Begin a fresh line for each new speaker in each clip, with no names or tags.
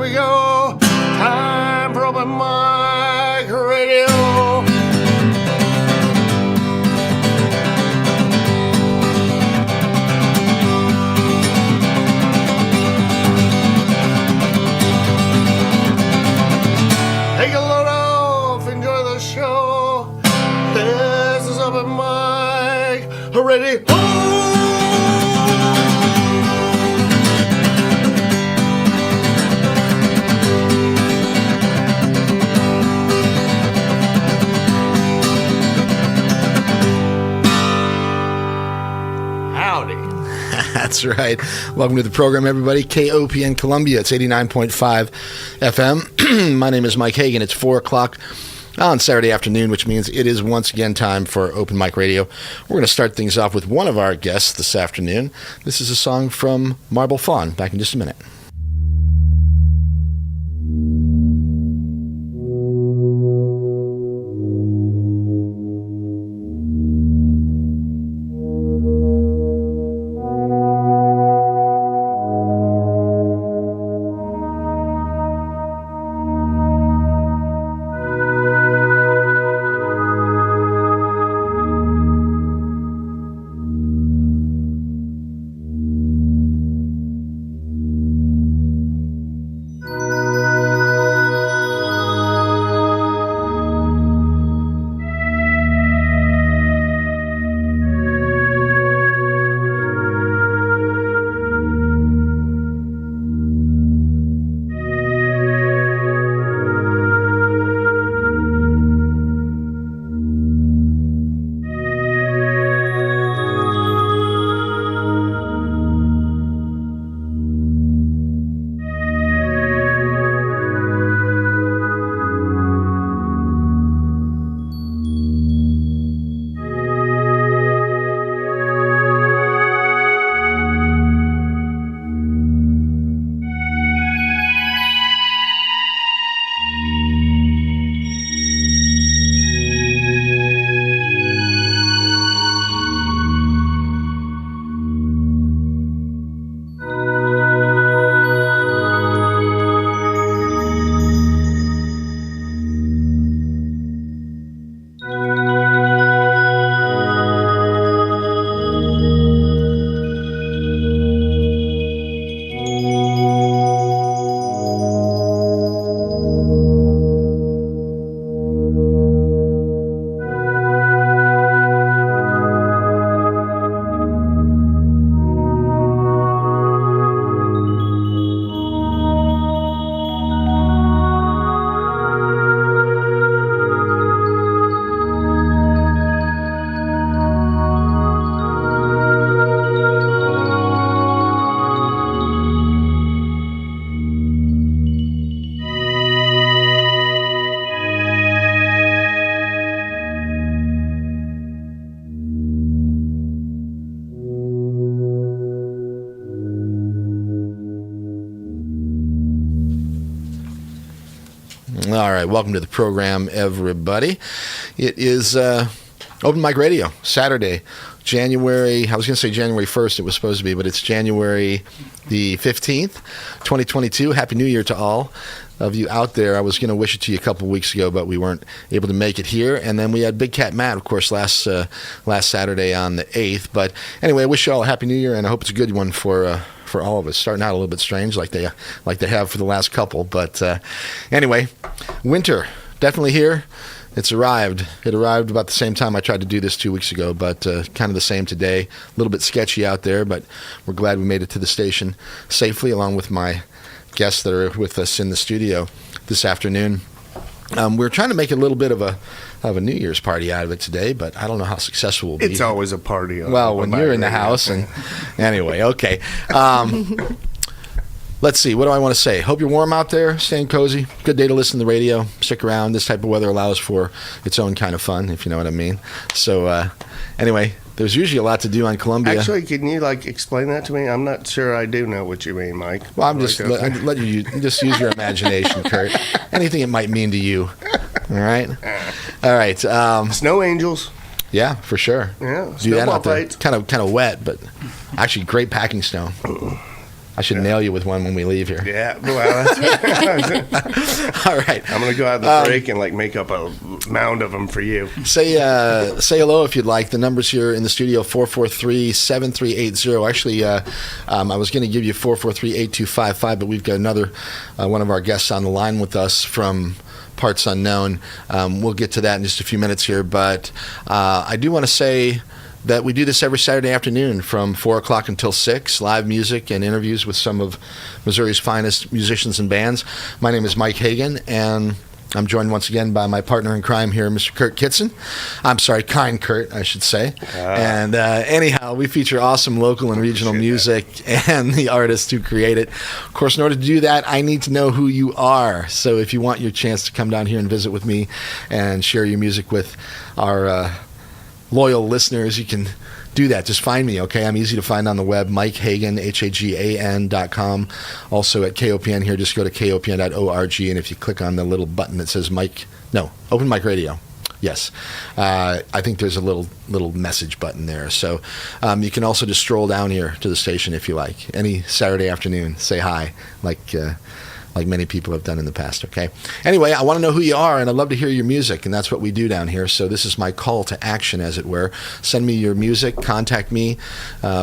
we go. Time for open mic radio. Take a load off, enjoy the show. This is open mic radio.
That's right. Welcome to the program, everybody. KOPN Columbia. It's 89.5 FM. My name is Mike Hagan. It's 4 o'clock on Saturday afternoon, which means it is once again time for Open Mic Radio. We're going to start things off with one of our guests this afternoon. This is a song from Marble Fawn. Back in just a minute. All right, welcome to the program, everybody. It is Open Mic Radio, Saturday, January 1st it was supposed to be, but it's January the 15th, 2022. Happy New Year to all of you out there. I was going to wish it to you a couple weeks ago, but we weren't able to make it here. And then we had Big Cat Matt, of course, last Saturday on the 8th. But anyway, I wish you all a Happy New Year, and I hope it's a good one for all of us. Starting out a little bit strange like they have for the last couple. But anyway, winter definitely here. It's arrived. It arrived about the same time I tried to do this 2 weeks ago, but kind of the same today. A little bit sketchy out there, but we're glad we made it to the station safely, along with my guests that are with us in the studio this afternoon. We're trying to make a little bit of a New Year's party out of it today, but I don't know how successful we'll be.
It's always a party.
Well, when you're in the house. And anyway, okay. Let's see. What do I want to say? Hope you're warm out there, staying cozy. Good day to listen to the radio. Stick around. This type of weather allows for its own kind of fun, if you know what I mean. So anyway, there's usually a lot to do on Columbia.
Actually, can you explain that to me? I'm not sure I do know what you mean, Mike.
Well, I'm just let you just use your imagination, Kurt. Anything it might mean to you. All right. All right.
Snow angels.
Yeah, for sure.
Yeah.
Do that out there. Kind of wet, but actually great packing snow. I should nail you with one when we leave here.
Yeah, well, that's
All right.
I'm gonna go out the break and make up a mound of them for you.
Say hello if you'd like. The number's here in the studio, 443-7380. Actually, I was going to give you 443-8255, but we've got another one of our guests on the line with us from Parts Unknown. We'll get to that in just a few minutes here, but I do want to say that we do this every Saturday afternoon from 4 o'clock until 6, live music and interviews with some of Missouri's finest musicians and bands. My name is Mike Hagan, and I'm joined once again by my partner in crime here, Mr. Kurt Kitson. I'm sorry, Kind Kurt, I should say. And anyhow, we feature awesome local and regional music and the artists who create it. Of course, in order to do that, I need to know who you are. So if you want your chance to come down here and visit with me and share your music with our loyal listeners, you can do that. Just find me, okay? I'm easy to find on the web, Mike Hagan, Hagan.com. Also at KOPN here, just go to kopn.org, and if you click on the little button that says Open Mic Radio. Yes. I think there's a little message button there. So you can also just stroll down here to the station if you like. Any Saturday afternoon, say hi, like many people have done in the past, okay? Anyway, I want to know who you are, and I'd love to hear your music, and that's what we do down here. So this is my call to action, as it were. Send me your music, contact me,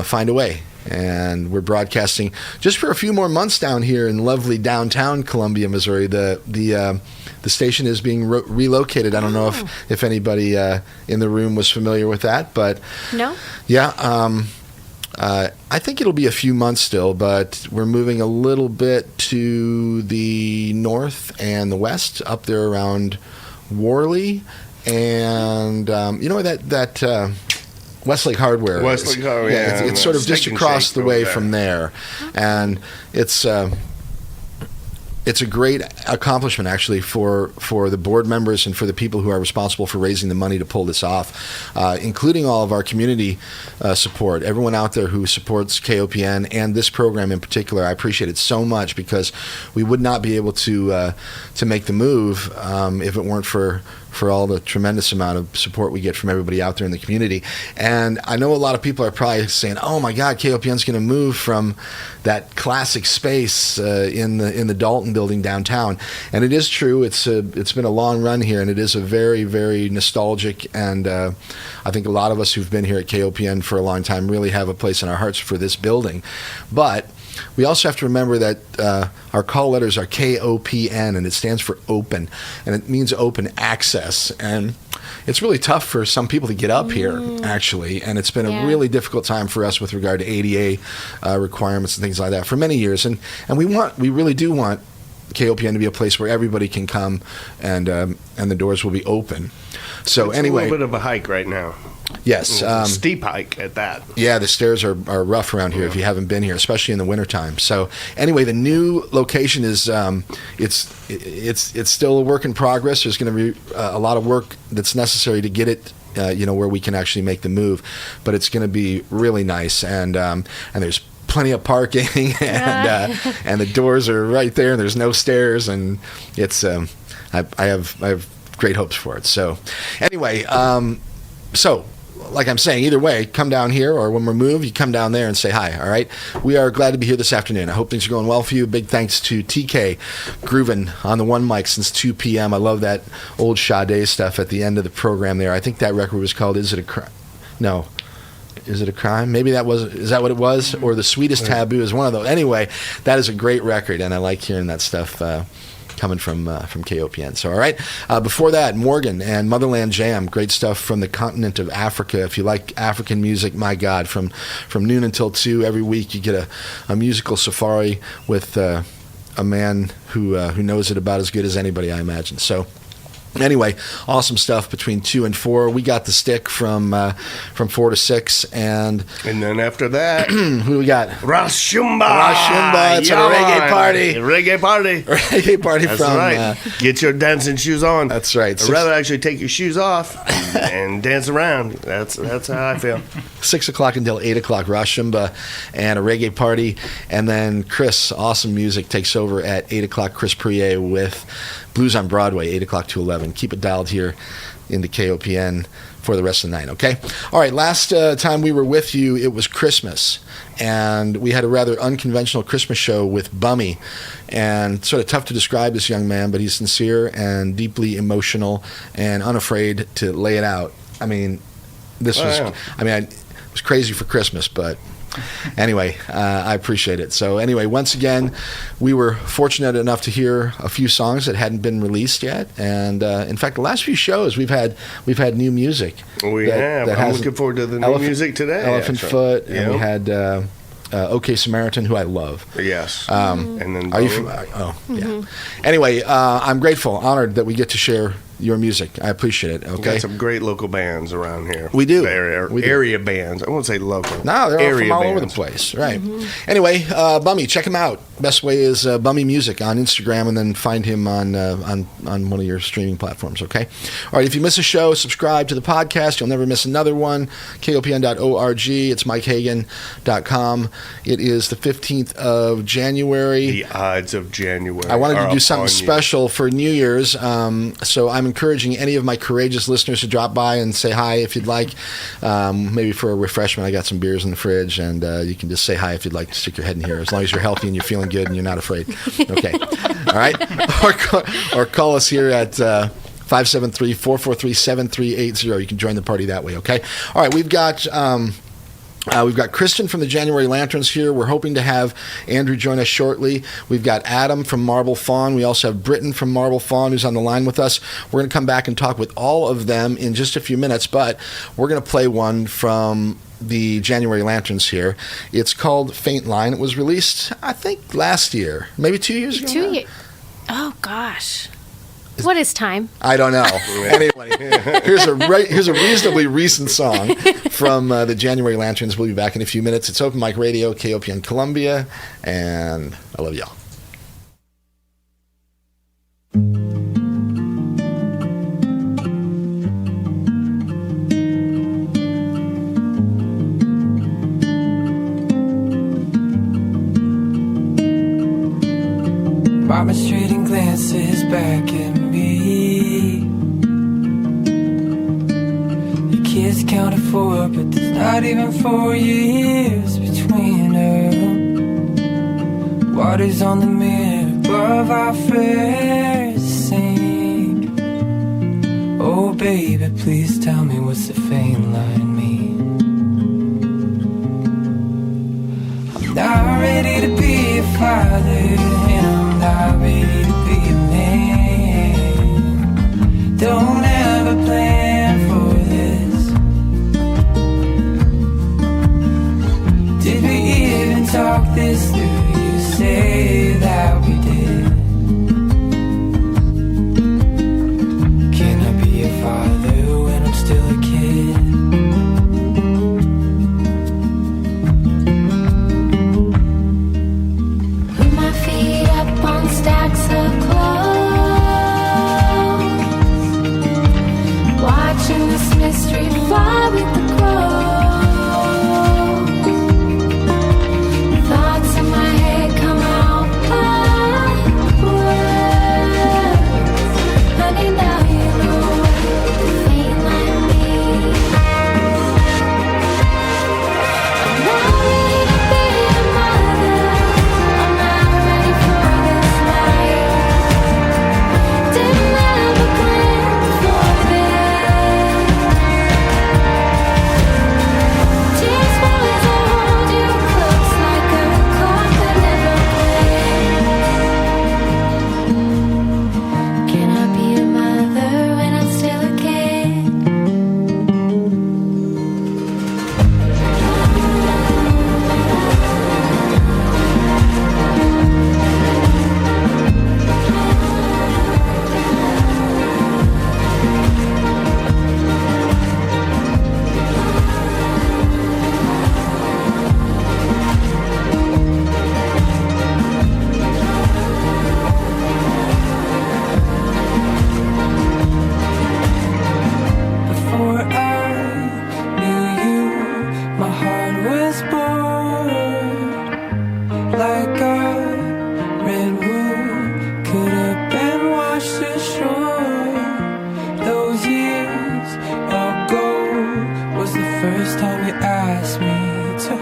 find a way. And we're broadcasting just for a few more months down here in lovely downtown Columbia, Missouri. The station is being relocated. I don't know if anybody in the room was familiar with that, but...
No?
Yeah, I think it'll be a few months still, but we're moving a little bit to the north and the west, up there around Worley, and that Westlake Hardware.
Westlake Hardware, yeah.
It's sort of just across the way from there, and it's a great accomplishment, actually, for the board members and for the people who are responsible for raising the money to pull this off, including all of our community support. Everyone out there who supports KOPN and this program in particular, I appreciate it so much, because we would not be able to make the move if it weren't for all the tremendous amount of support we get from everybody out there in the community. And I know a lot of people are probably saying, oh my God, KOPN's going to move from that classic space in the Dalton building downtown. And it is true. It's been a long run here, and it is a very, very nostalgic, and I think a lot of us who've been here at KOPN for a long time really have a place in our hearts for this building. But we also have to remember that our call letters are KOPN, and it stands for open, and it means open access. And it's really tough for some people to get up here, actually, and it's been a really difficult time for us with regard to ADA requirements and things like that for many years. And we really do want KOPN to be a place where everybody can come, and the doors will be open. So
it's
anyway,
a little bit of a hike right now.
Yes.
Steep hike at that.
Yeah, the stairs are rough around here if you haven't been here, especially in the wintertime. So anyway, the new location is it's still a work in progress. There's going to be a lot of work that's necessary to get it where we can actually make the move, but it's going to be really nice, and there's plenty of parking, and the doors are right there, and there's no stairs, and it's I have great hopes for it. So anyway, so like I'm saying, either way, come down here, or when we move, you come down there and say hi, all right? We are glad to be here this afternoon. I hope things are going well for you. Big thanks to TK grooving on the one mic since 2 p.m. I love that old Sade stuff at the end of the program there. I think that record was called Is It a Crime? No. Is It a Crime? Maybe is that what it was? Or The Sweetest Taboo is one of those. Anyway, that is a great record, and I like hearing that stuff coming from KOPN. So, all right. Before that, Morgan and Motherland Jam, great stuff from the continent of Africa. If you like African music, my God, from noon until 2 every week, you get a musical safari with a man who knows it about as good as anybody, I imagine. So, anyway, awesome stuff between 2 and 4. We got the stick from 4 to 6, and
then after that,
who do we got?
Rashumba.
It's a reggae party. Reggae party.
That's
from.
Right. Get your dancing shoes on.
That's right.
I'd rather actually take your shoes off and dance around. That's how I feel.
6 o'clock until 8 o'clock, Rashumba and a reggae party. And then Chris, awesome music, takes over at 8 o'clock, Chris Prier with Blues on Broadway, 8 o'clock to 11. Keep it dialed here into KOPN for the rest of the night, okay? All right, last time we were with you, it was Christmas, and we had a rather unconventional Christmas show with Bummy, and sort of tough to describe this young man, but he's sincere and deeply emotional and unafraid to lay it out. I mean, it was crazy for Christmas, but anyway, I appreciate it. So anyway, once again, we were fortunate enough to hear a few songs that hadn't been released yet, and in fact, the last few shows we've had new music.
I'm looking forward to the new music today.
Elephant Foot, and we had OK Samaritan, who I love.
Yes.
And then are you? Yeah. Anyway, I'm grateful, honored that we get to share your music. I appreciate it. Okay.
We've got some great local bands around here.
We do.
Area bands. I won't say local.
No, they're from all over the place. Right. Anyway, Bummy, check him out. Best way is Bummy Music on Instagram, and then find him on one of your streaming platforms. Okay. All right. If you miss a show, subscribe to the podcast. You'll never miss another one. KOPN.org. It's MikeHagan.com. It is the 15th of January.
The odds of January.
I wanted to do something special for New Year's, so I'm encouraging any of my courageous listeners to drop by and say hi if you'd like. Maybe for a refreshment, I got some beers in the fridge, and you can just say hi if you'd like to stick your head in here, as long as you're healthy and you're feeling good and you're not afraid. Okay. All right? Or call us here at 573-443-7380. You can join the party that way, okay? All right, we've got Kristin from the January Lanterns here. We're hoping to have Andrew join us shortly. We've got Adam from Marble Fawn. We also have Britton from Marble Fawn, who's on the line with us. We're going to come back and talk with all of them in just a few minutes, but we're going to play one from the January Lanterns here. It's called Faint Line. It was released, I think, last year, maybe 2 years ago.
2 years. Oh, gosh. What is time?
I don't know. Anyway, here's a reasonably recent song from the January Lanterns. We'll be back in a few minutes. It's Open Mic Radio, KOPN Columbia, and I love y'all.
Mama's trading glances back at me. The kids counted 4, but there's not even 4 years between them. Water's on the mirror above our first sink. Oh baby, please tell me, what's the faint line mean? I'm not ready to be a father, and I'm not ready to be a man. Don't ever plan for this. Did we even talk this through? You say that we did. Can I be a father when I'm still a kid?
Put my feet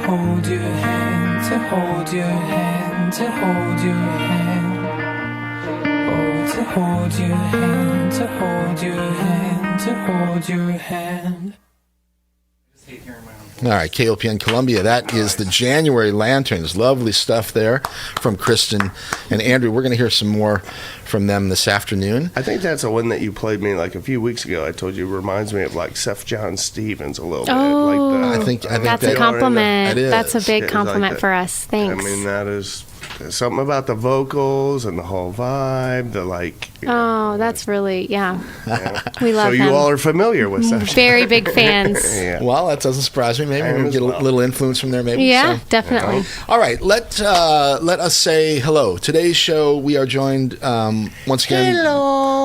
hold your hand, to hold your hand, to hold your hand. Oh, to hold your hand, to hold your hand, to hold your hand.
All right, KOPN Columbia. That is the January Lanterns. Lovely stuff there from Kristin and Andrew. We're going to hear some more from them this afternoon.
I think that's a one that you played me like a few weeks ago. I told you reminds me of like Seth John Stevens a little bit. Like
I think
that's a compliment.
It is.
That's a big
It's
compliment
like
for us. Thanks.
I mean, that is something about the vocals and the whole vibe. The like.
Oh, that's really, yeah. We love
so
him.
you all are familiar with Seth.
Very big fans.
Yeah.
Well, that doesn't surprise me. Maybe we can get a little influence from there. Maybe.
Yeah,
So.
definitely.
All right, let us say hello. Today's show, we are joined once again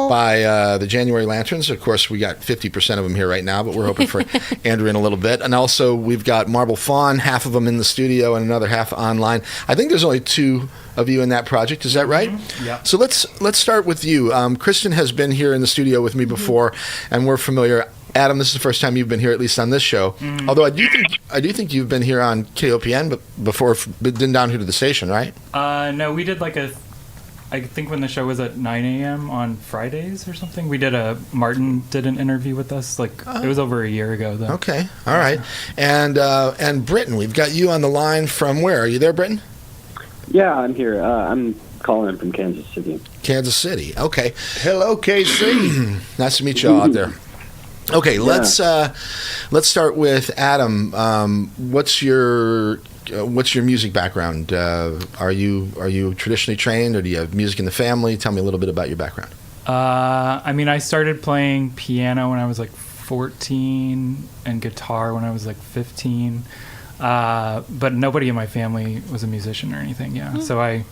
by the January Lanterns. Of course, we got 50% of them here right now, but we're hoping for Andrew in a little bit. And also, we've got Marble Fawn, half of them in the studio and another half online. I think there's only two of you in that project. Is that right?
Yeah.
So let's start with you. Kristin has been here in the studio with me before, and we're familiar. Adam, this is the first time you've been here, at least on this show. Although I do think you've been here on KOPN, but before, been down here to the station, right?
No, we did I think when the show was at 9 a.m. on Fridays or something, Martin did an interview with us. It was over a year ago, though.
Okay, all right. And Britton, we've got you on the line from where? Are you there, Britton?
Yeah, I'm here. I'm calling in from Kansas City.
Kansas City. Okay.
Hello, KC.
Nice to meet you all out there. Okay, let's start with Adam. What's your music background? Are you traditionally trained, or do you have music in the family? Tell me a little bit about your background.
I started playing piano when I was 14 and guitar when I was 15. But nobody in my family was a musician or anything. Yeah, so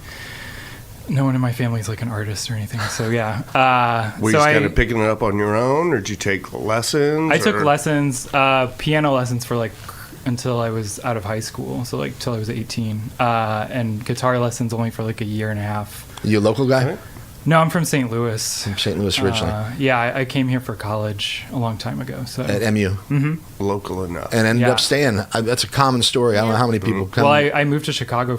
no one in my family is an artist or anything. So yeah.
Were you just kind of picking it up on your own, or did you take lessons?
I took lessons, piano lessons for until I was out of high school. So till I was 18, and guitar lessons only for a year and a half.
You a local guy?
Right.
No, I'm from St. Louis.
From St. Louis originally.
Yeah, I came here for college a long time ago. So
At MU.
Local enough.
And ended up staying. That's a common story. I don't know how many people come.
Well, I moved to Chicago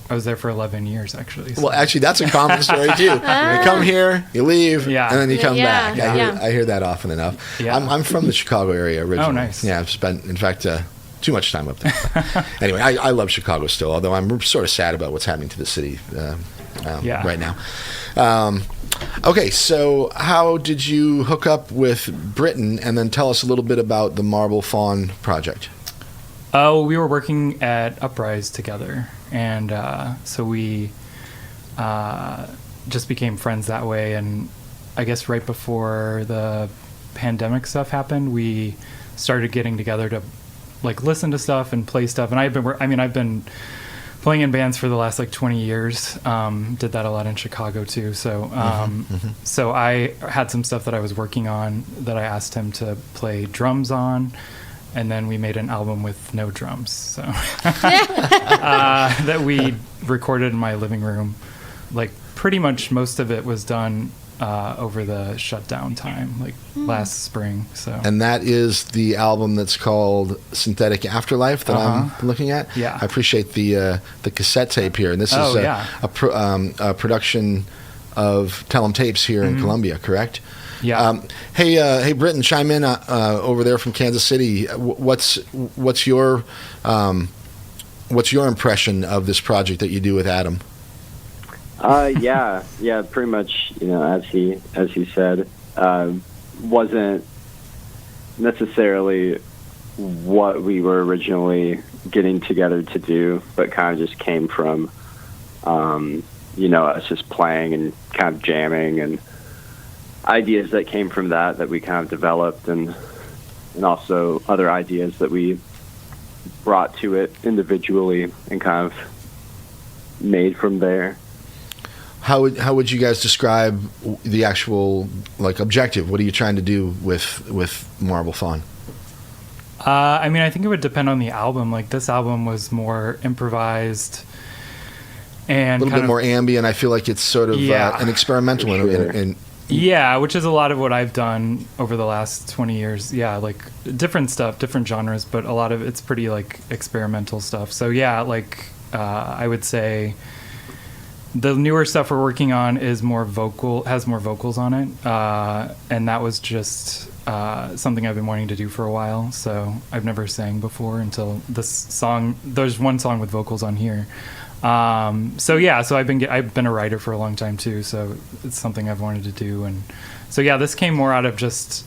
I was there for 11 years, actually. So.
Well, actually, that's a common story, too. You come here, you leave, and then you come back. I hear that often enough.
Yeah.
I'm from the Chicago area originally.
Oh, nice.
Yeah, I've spent, in fact, too much time up there. Anyway, I love Chicago still, although I'm sort of sad about what's happening to the city right now. Okay, so how did you hook up with Britton, and then tell us a little bit about the Marble Fawn project?
Oh, we were working at Uprise together, and so we just became friends that way. And I guess right before the pandemic stuff happened, we started getting together to listen to stuff and play stuff. And I've been playing in bands for the last 20 years. Did that a lot in Chicago too. So so I had some stuff that I was working on that I asked him to play drums on, and then we made an album with no drums. So that we recorded in my living room. Pretty much most of it was done over the shutdown time, last spring. So,
and that is the album that's called Synthetic Afterlife that I'm looking at.
Yeah,
I appreciate the cassette tape here, and this is a production of Tell 'em Tapes here in Columbia, correct?
Yeah.
Hey, Britton, chime in over there from Kansas City. What's your impression of this project that you do with Adam?
Yeah, pretty much, as he said, wasn't necessarily what we were originally getting together to do, but kind of just came from, us just playing and kind of jamming, and ideas that came from that we kind of developed, and also other ideas that we brought to it individually and kind of made from there.
How would you guys describe the actual objective? What are you trying to do with Marble Fawn?
I think it would depend on the album. This album was more improvised and
a little bit more ambient. I feel like it's sort of an experimental in
Yeah, which is a lot of what I've done over the last 20 years. Yeah, like different stuff, different genres, but a lot of it's pretty like experimental stuff. So yeah, like I would say the newer stuff we're working on is has more vocals on it, and that was just something I've been wanting to do for a while. So I've never sang before until this song. There's one song with vocals on here. So I've been a writer for a long time too. So it's something I've wanted to do, and so yeah, this came more out of just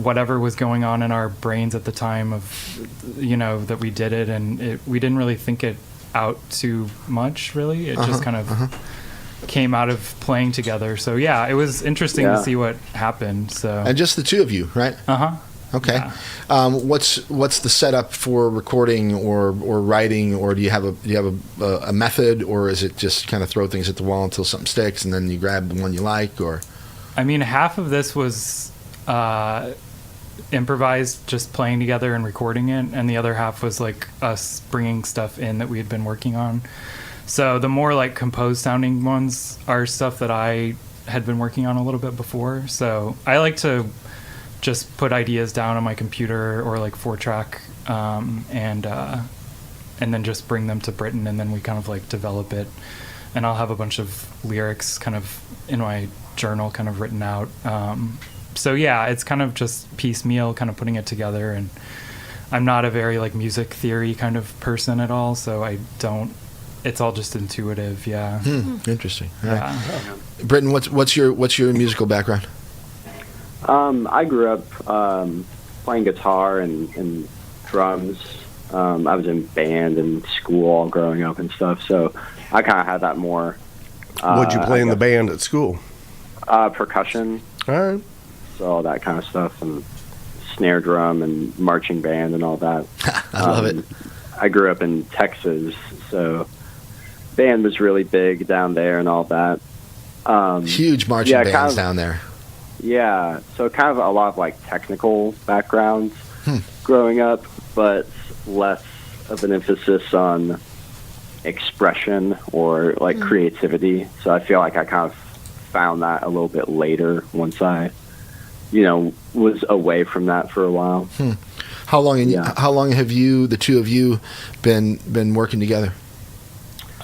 whatever was going on in our brains at the time of, that we did it, and we didn't really think it out too much, really. It just kind of came out of playing together. So yeah, it was interesting to see what happened. So
and just the two of you, right? Okay.
Yeah.
What's the setup for recording or writing, or do you have a method, or is it just kind of throw things at the wall until something sticks and then you grab the one you like? Or
I mean, half of this was improvised, just playing together and recording it, and the other half was like us bringing stuff in that we had been working on. So the more like composed sounding ones are stuff that I had been working on a little bit before. So I like to just put ideas down on my computer or like 4-track, and then just bring them to Britain, and then we kind of like develop it, and I'll have a bunch of lyrics kind of in my journal kind of written out. So yeah, it's kind of just piecemeal, kind of putting it together, and I'm not a very like music theory kind of person at all, so it's all just intuitive. Yeah.
Interesting. All
Yeah.
right. Britton, what's your musical background?
I grew up playing guitar and drums. I was in band and school all growing up and stuff, so I kind of had that more.
What'd you play in the band at school?
Percussion.
All right.
So all that kind of stuff, and snare drum and marching band and all that.
I love it.
I grew up in Texas, so band was really big down there and all that.
Huge marching bands down there.
Yeah, so kind of a lot of like technical backgrounds growing up, but less of an emphasis on expression or like creativity. So I feel like I kind of found that a little bit later once I, was away from that for a while.
How long have the two of you been working together?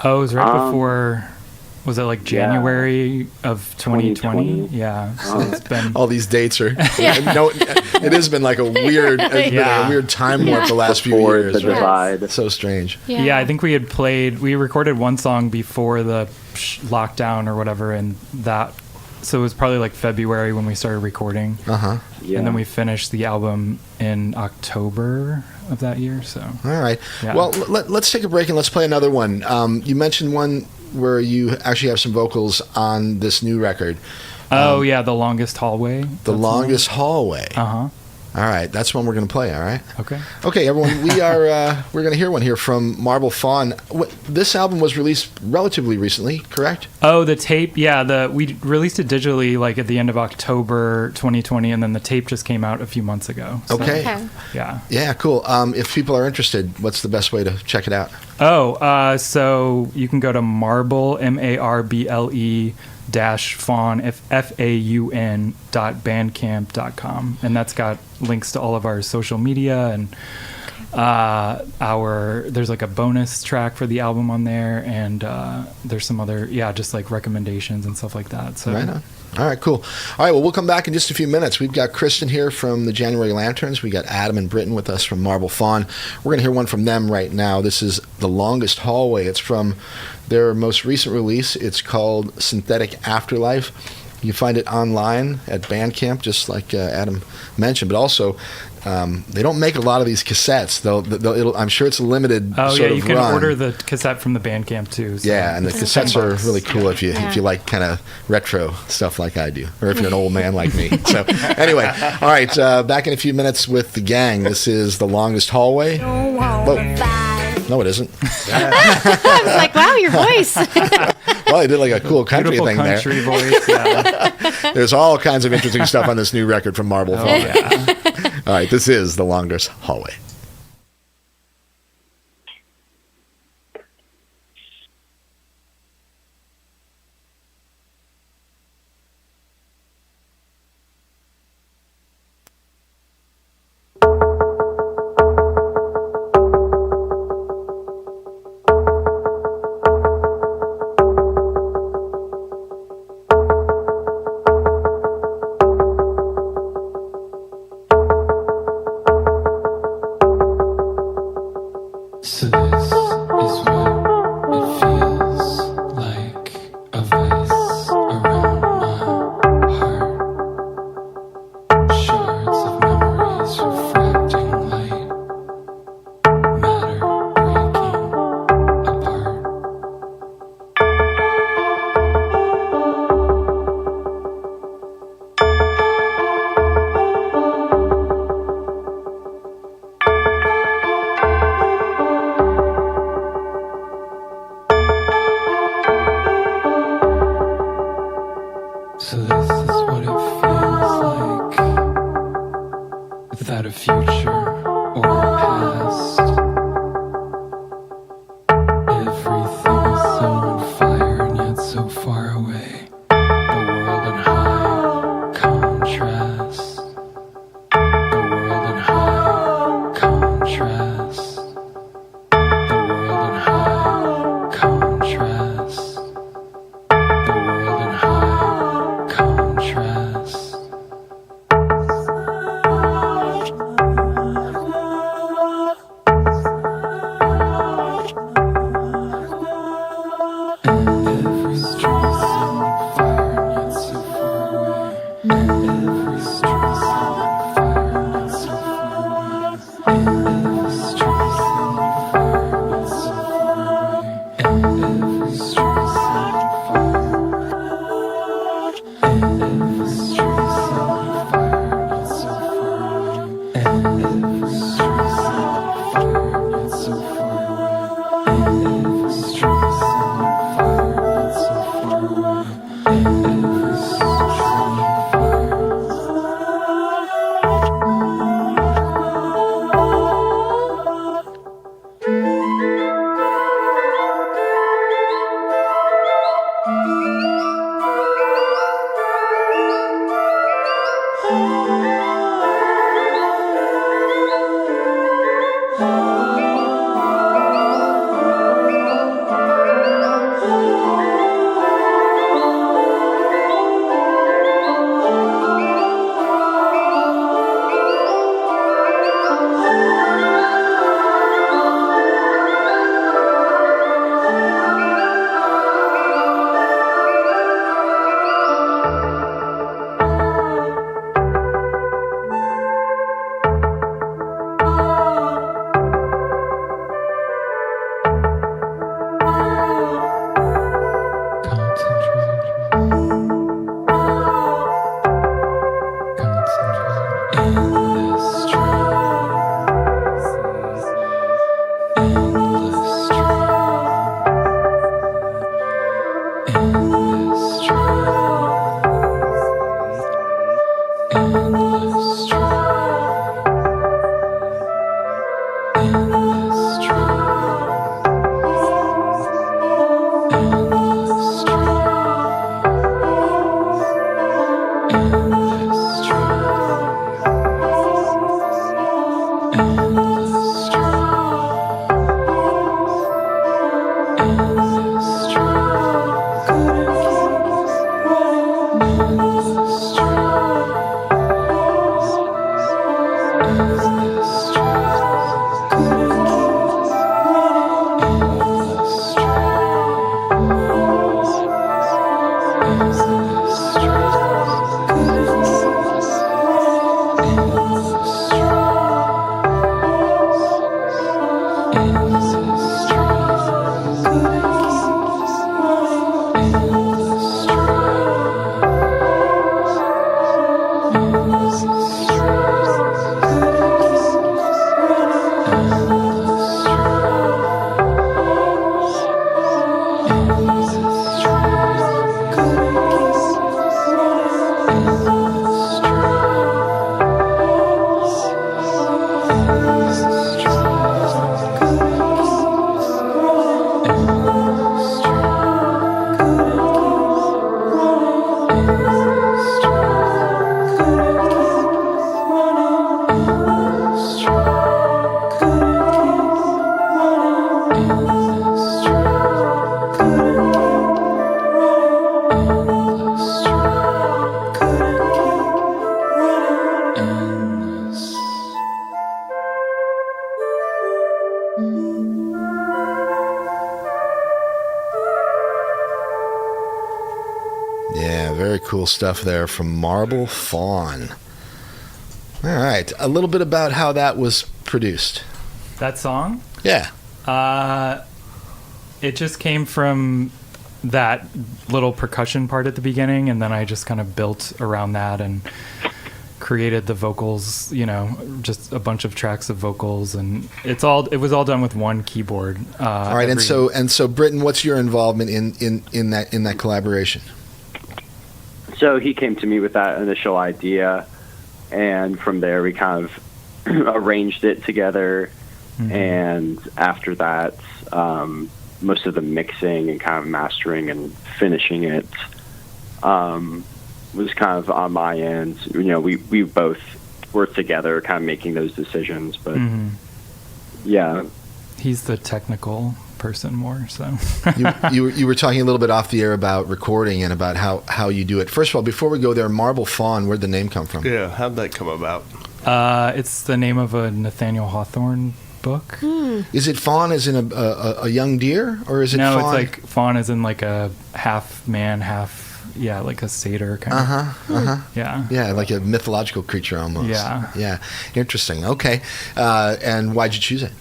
Oh, it was right before. Was it like January of 2020? Yeah. So it's been
all these dates are. No, it has been like a weird, a weird time warp the last few years.
The divide.
So strange.
Yeah, I think we recorded one song before the lockdown or whatever, and so it was probably like February when we started recording.
Yeah.
And then we finished the album in October of that year. So.
All right.
Yeah.
Well, let's take a break and let's play another one. You mentioned one where you actually have some vocals on this new record.
The Longest Hallway.
The Longest Hallway. All right, that's one we're going to play. All right. Okay, everyone. We're going to hear one here from Marble Fawn. This album was released relatively recently, correct?
Oh, the tape. Yeah, we released it digitally like at the end of October 2020, and then the tape just came out a few months ago. So,
Okay.
Yeah.
Yeah. Cool. If people are interested, what's the best way to check it out?
So you can go to Marble MARBLE fawn FAUN.bandcamp.com, and that's got links to all of our social media, and there's like a bonus track for the album on there, and there's some other just like recommendations and stuff like that. So
right on. All right, cool. All right, well, we'll come back in just a few minutes. We've got Kristin here from the January Lanterns. We got Adam and Britton with us from Marble Fawn. We're going to hear one from them right now. This is The Longest Hallway. It's from their most recent release. It's called Synthetic Afterlife. You can find it online at Bandcamp, just like Adam mentioned, but also they don't make a lot of these cassettes. I'm sure it's a limited sort of
you can
run.
order the cassette from the Bandcamp too. So.
Yeah, and the cassettes are really cool if you like kind of retro stuff like I do, or if you're an old man like me. So anyway, all right, back in a few minutes with the gang. This is The Longest Hallway. Whoa. No, it isn't.
I was like, wow, your voice.
Well, I did like a cool country
Beautiful
thing
country
there.
Voice, yeah.
There's all kinds of interesting stuff on this new record from Marble Fawn.
Yeah.
All right, this is The Longest Hallway.
So this is what it feels like without a future or a past. Everything is so on fire and yet so far away. The world in high contrast. The world in high contrast. The world in high contrast. The world in high contrast. Every street is on fire and yet so far away. Every street is on fire and yet so far away. Every street is on fire and yet so far away. Every street is on fire. Every street is on fire and yet so far away. Every street is on fire and yet so far away. Every street is on fire and yet so far away. Every street is on
Yeah, very cool stuff there from Marble Fawn. All right, a little bit about how that was produced.
That song?
Yeah.
It just came from that little percussion part at the beginning, and then I just kind of built around that and created the vocals, you know, just a bunch of tracks of vocals, and it was all done with one keyboard.
All right, and so Britton, what's your involvement in that collaboration?
So he came to me with that initial idea, and from there we kind of arranged it together. And after that, most of the mixing and kind of mastering and finishing it was kind of on my end. You know, we both were together kind of making those decisions, but yeah.
He's the technical person more, so.
you were talking a little bit off the air about recording and about how you do it. First of all, before we go there, Marble Fawn, where'd the name come from?
Yeah, how'd that come about?
It's the name of a Nathaniel Hawthorne book.
Is it fawn as in a young deer, or is it
No,
fawn?
it's like fawn as in like a half man, half, like a satyr kind of. Yeah.
Yeah, like a mythological creature almost.
Yeah.
Interesting. Okay. And why'd you choose it?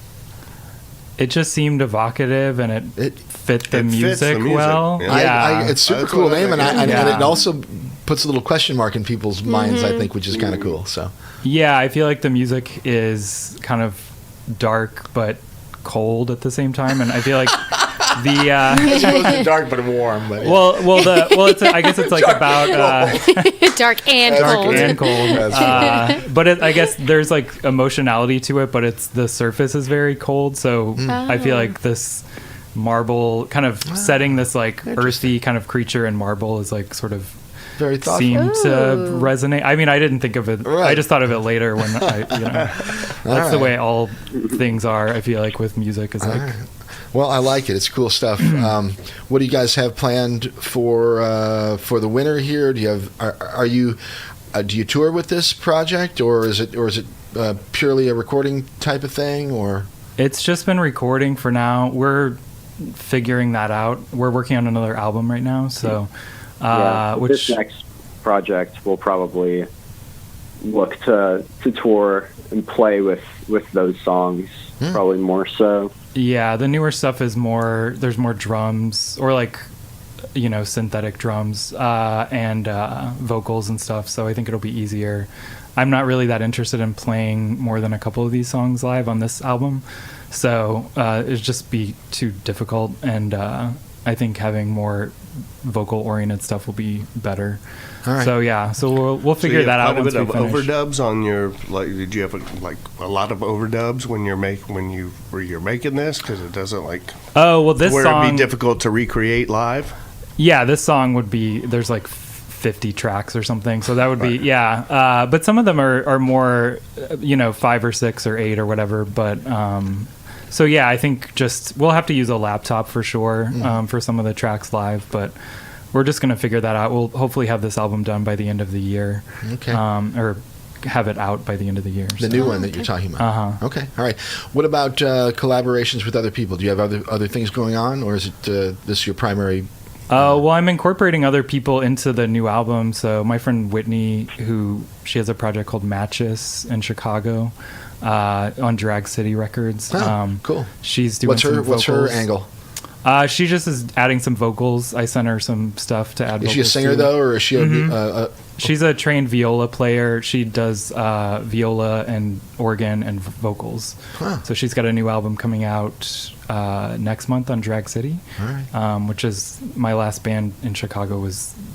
It just seemed evocative, and it fit the music
music.
well.
Yeah.
It's super
That's
cool
what I
name, and
think.
it also puts a little question mark in people's minds, I think, which is kind of cool. So.
Yeah, I feel like the music is kind of dark but cold at the same time, and I feel like
It wasn't dark but warm. But
I guess it's like about
Dark and
dark
cold.
and cold. But I guess there's like emotionality to it, but the surface is very cold. So I feel like this marble kind of setting this like earthy kind of creature in marble is like sort of
very thoughtful.
seemed to resonate. I mean, I didn't think of it.
Right.
I just thought of it later when that's the way all things are. I feel like with music is like.
Well, I like it. It's cool stuff. What do you guys have planned for the winter here? Do you have do you tour with this project, or is it purely a recording type of thing, or?
It's just been recording for now. We're figuring that out. We're working on another album right now, so
this next project we'll probably look to tour and play with those songs, probably more so.
Yeah, the newer stuff is there's more drums, or like, synthetic drums, and vocals and stuff, so I think it'll be easier. I'm not really that interested in playing more than a couple of these songs live on this album, so it'd just be too difficult, and I think having more vocal-oriented stuff will be better.
All right.
So we'll figure that out once we finish.
Overdubs on your did you have a lot of overdubs when you're making this, because it doesn't
this
where
song
it'd be difficult to recreate live?
Yeah, this song would be there's like 50 tracks or something, so that would be but some of them are more 5 or 6 or 8 or whatever, but so yeah, I think just we'll have to use a laptop for sure for some of the tracks live, but we're just going to figure that out. We'll hopefully have this album done by the end of the year.
Okay.
Or have it out by the end of the year.
The new one that you're talking about.
Uh-huh.
Okay. All right. What about collaborations with other people? Do you have other things going on, or is it this your primary?
Well, I'm incorporating other people into the new album. So my friend Whitney, she has a project called Matches in Chicago, on Drag City Records.
Oh, cool.
She's doing
What's her angle?
She just is adding some vocals. I sent her some stuff to add vocals.
Is she a singer, though, or is she
She's a trained viola player. She does viola and organ and vocals.
Huh.
So she's got a new album coming out next month on Drag City,
All right.
which is my last band in Chicago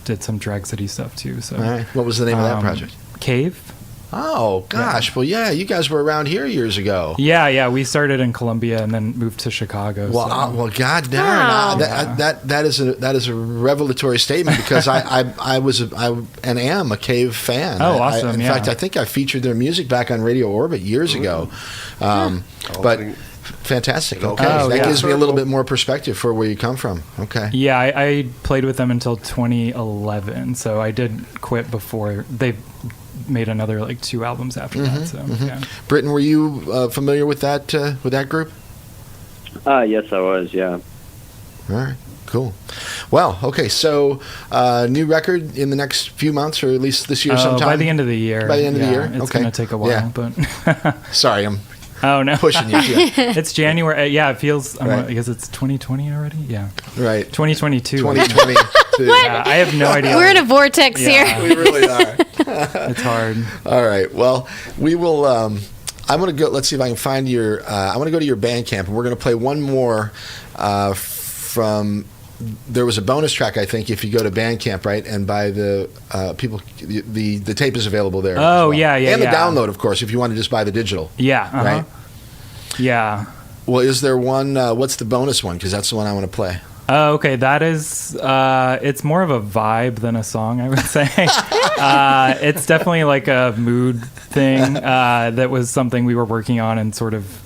did some Drag City stuff too. So
All right. What was the name of that project?
Cave.
Oh, gosh. Well, yeah, you guys were around here years ago.
Yeah. We started in Columbia and then moved to Chicago.
Well, God darn!
Wow.
That is a revelatory statement, because I am a Cave fan.
Oh, awesome!
In fact, I think I featured their music back on Radio Orbit years ago. But fantastic. Okay, that gives me a little bit more perspective for where you come from. Okay.
Yeah, I played with them until 2011, so I did quit before they made another 2 albums after that. So yeah.
Britton, were you familiar with that group?
Yes, I was. Yeah.
All right. Cool. Well, okay. So, new record in the next few months, or at least this year sometime.
By the end of the year.
By the end of the year.
It's
okay.
going to take a while, but.
Sorry, I'm
Oh no,
pushing you. Yeah.
It's January. Yeah, it feels.
Right.
I guess it's 2020 already. Yeah.
Right.
2022.
2020.
Yeah, I have no idea.
We're in a vortex here.
We really are.
It's hard.
All right. Well, we will. I'm going to go. Let's see if I can find your. I'm going to go to your Bandcamp, and we're going to play one more from there was a bonus track, I think, if you go to Bandcamp, right, and buy the people, the tape is available there.
Oh, yeah,
and the
yeah.
download, of course, if you want to just buy the digital.
Yeah. Uh-huh.
Right.
Yeah.
Well, is there one? What's the bonus one? Because that's the one I want to play.
Oh, okay. That is, it's more of a vibe than a song, I would say. It's definitely like a mood thing. That was something we were working on and sort of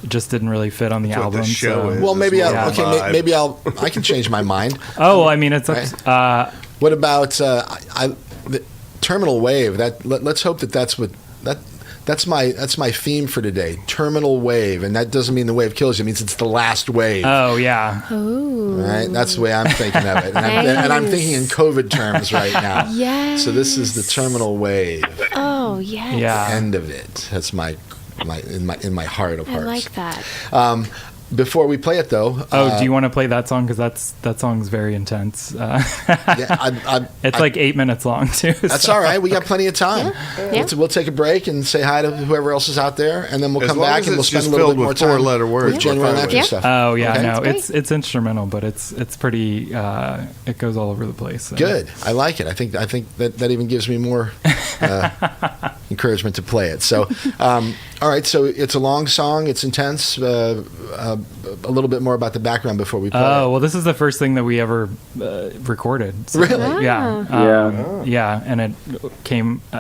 just didn't really fit on the
That's what the
album.
show is.
Well, maybe
It's more of a vibe.
maybe I can change my mind.
Oh, well, I mean, it's
Right. What about the Terminal Wave? Let's hope that's what that's my theme for today. Terminal Wave, and that doesn't mean the wave kills you. It means it's the last wave.
Oh, yeah.
Ooh.
Right, that's the way I'm thinking of it, and I'm thinking in COVID terms right now.
Yes.
So this is the terminal wave.
Oh, yes.
Yeah.
End of it. That's my in my heart of
I
hearts.
like that.
Before we play it, though.
Oh, do you want to play that song? Because that song's very intense.
Yeah,
It's like 8 minutes long, too.
that's
so-
all right. We got plenty of time.
Yeah.
We'll take a break and say hi to whoever else is out there, and then we'll
As
come
long
back
as
and we'll
it's
spend a
just
little
filled
bit more
with
time
four-letter words,
with genuine
we're fine
laughter
with it.
stuff.
Oh, yeah,
Okay?
no.
That's
It's instrumental, but it's pretty, it goes all over the place. So.
Good. I like it. I think that even gives me more encouragement to play it. So, all right. So it's a long song. It's intense. A little bit more about the background before we play.
Oh,
it.
well, this is the first thing that we ever recorded. So,
Really?
Yeah. Yeah, and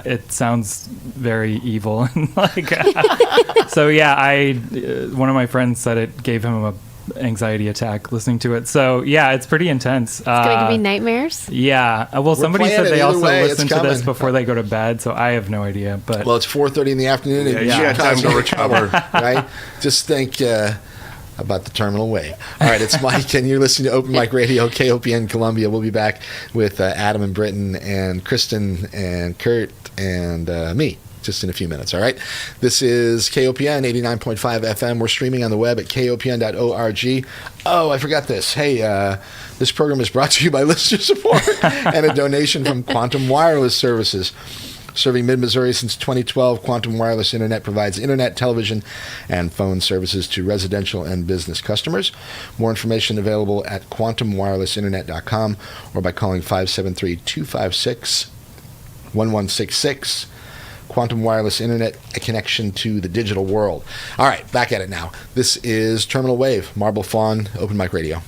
it sounds very evil. And like, so yeah, one of my friends said it gave him a anxiety attack listening to it. So yeah, it's pretty intense.
It's going to give me nightmares.
Yeah. Well, somebody
playing
said
it
they
either
also
way, it's
listen to this
coming.
before they go to bed, so I have no idea. But
Well, it's 4:30 in the afternoon, and
Yeah,
you
you
should
got time to
cause
recover.
trouble, right? Just think about the terminal wave. All right, it's Mike, and you're listening to Open Mic Radio, KOPN Columbia. We'll be back with Adam and Britton and Kristin and Kurt and me just in a few minutes, all right? This is KOPN 89.5 FM. We're streaming on the web at kopn.org. Oh, I forgot this. Hey, this program is brought to you by listener support and a donation from Quantum Wireless Services. Serving mid-Missouri since 2012, Quantum Wireless Internet provides internet, television, and phone services to residential and business customers. More information available at quantumwirelessinternet.com or by calling 573-256-1166. Quantum Wireless Internet, a connection to the digital world. All right, back at it now. This is Terminal Wave, Marble Fawn, Open Mic Radio.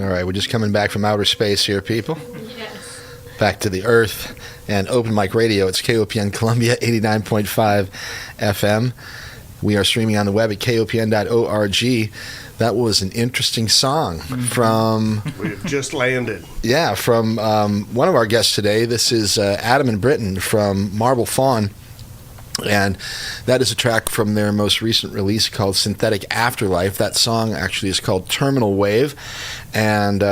All right, we're just coming back from outer space here, people. Back to the Earth and Open Mic Radio. It's KOPN Columbia, 89.5 FM. We are streaming on the web at kopn.org. That was an interesting song from...
We've just landed.
Yeah, from one of our guests today. This is Adam and Britton from Marble Fawn. And that is a track from their most recent release called Synthetic Afterlife. That song actually is called Terminal Wave. And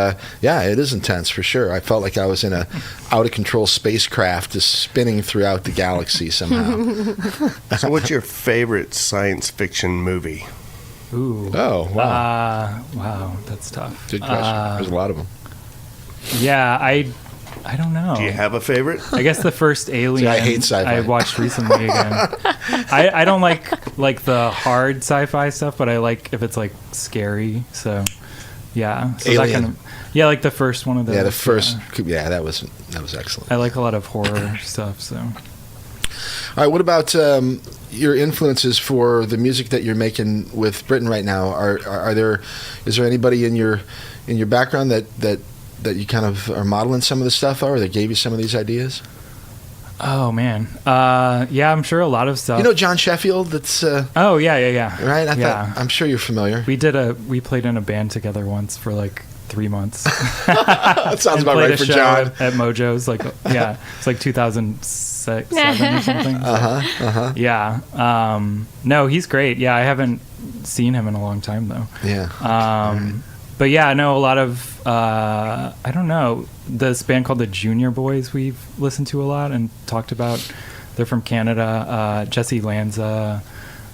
yeah, it is intense for sure. I felt like I was in a out-of-control spacecraft just spinning throughout the galaxy somehow.
So what's your favorite science fiction movie?
Ooh.
Oh, wow.
Wow, that's tough.
Good question. There's a lot of them.
Yeah, I don't know.
Do you have a favorite?
I guess the first Alien
See, I hate sci-fi.
I watched recently again. I don't like the hard sci-fi stuff, but I like if it's like scary. So yeah, so
Alien.
that kind of, yeah, like the first one of those.
Yeah, the first. Yeah, that was excellent.
I like a lot of horror stuff. So
All right, what about your influences for the music that you're making with Britton right now? Is there anybody in your background that you kind of are modeling some of the stuff or that gave you some of these ideas?
oh man, yeah, I'm sure a lot of stuff.
You know John Sheffield? That's
Oh yeah.
right.
Yeah.
I'm sure you're familiar.
We played in a band together once for like 3 months.
That sounds about
Played
right
a
for
show
John.
at Mojo's. Like yeah, it's like 2006, 7 or something. Yeah. No, he's great. Yeah, I haven't seen him in a long time though.
Yeah.
But yeah, I know a lot of I don't know, this band called the Junior Boys we've listened to a lot and talked about. They're from Canada. Jesse Lanza,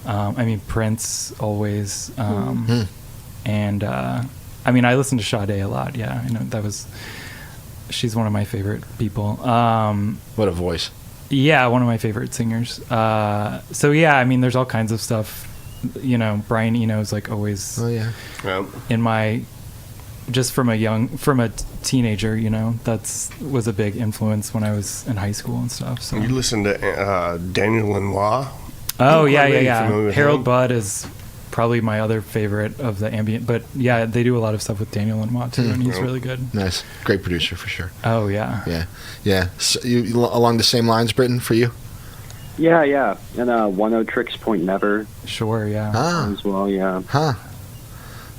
I mean Prince always, and I mean I listen to Sade a lot. Yeah, I know she's one of my favorite people.
What a voice.
Yeah, one of my favorite singers. So yeah, I mean there's all kinds of stuff. You know, Brian Eno's like always
Oh yeah.
in my, just from a teenager, you know, was a big influence when I was in high school and stuff. So
You listen to Daniel Lanois?
oh
I'm
yeah.
familiar with
Harold
him.
Budd is probably my other favorite of the ambient, but yeah, they do a lot of stuff with Daniel Lanois too, and he's really good.
Nice. Great producer for sure.
Oh yeah.
Yeah. So you along the same lines, Britton, for you?
Yeah. And 10 Tricks Point Never
Sure, yeah.
as well, yeah.
Huh.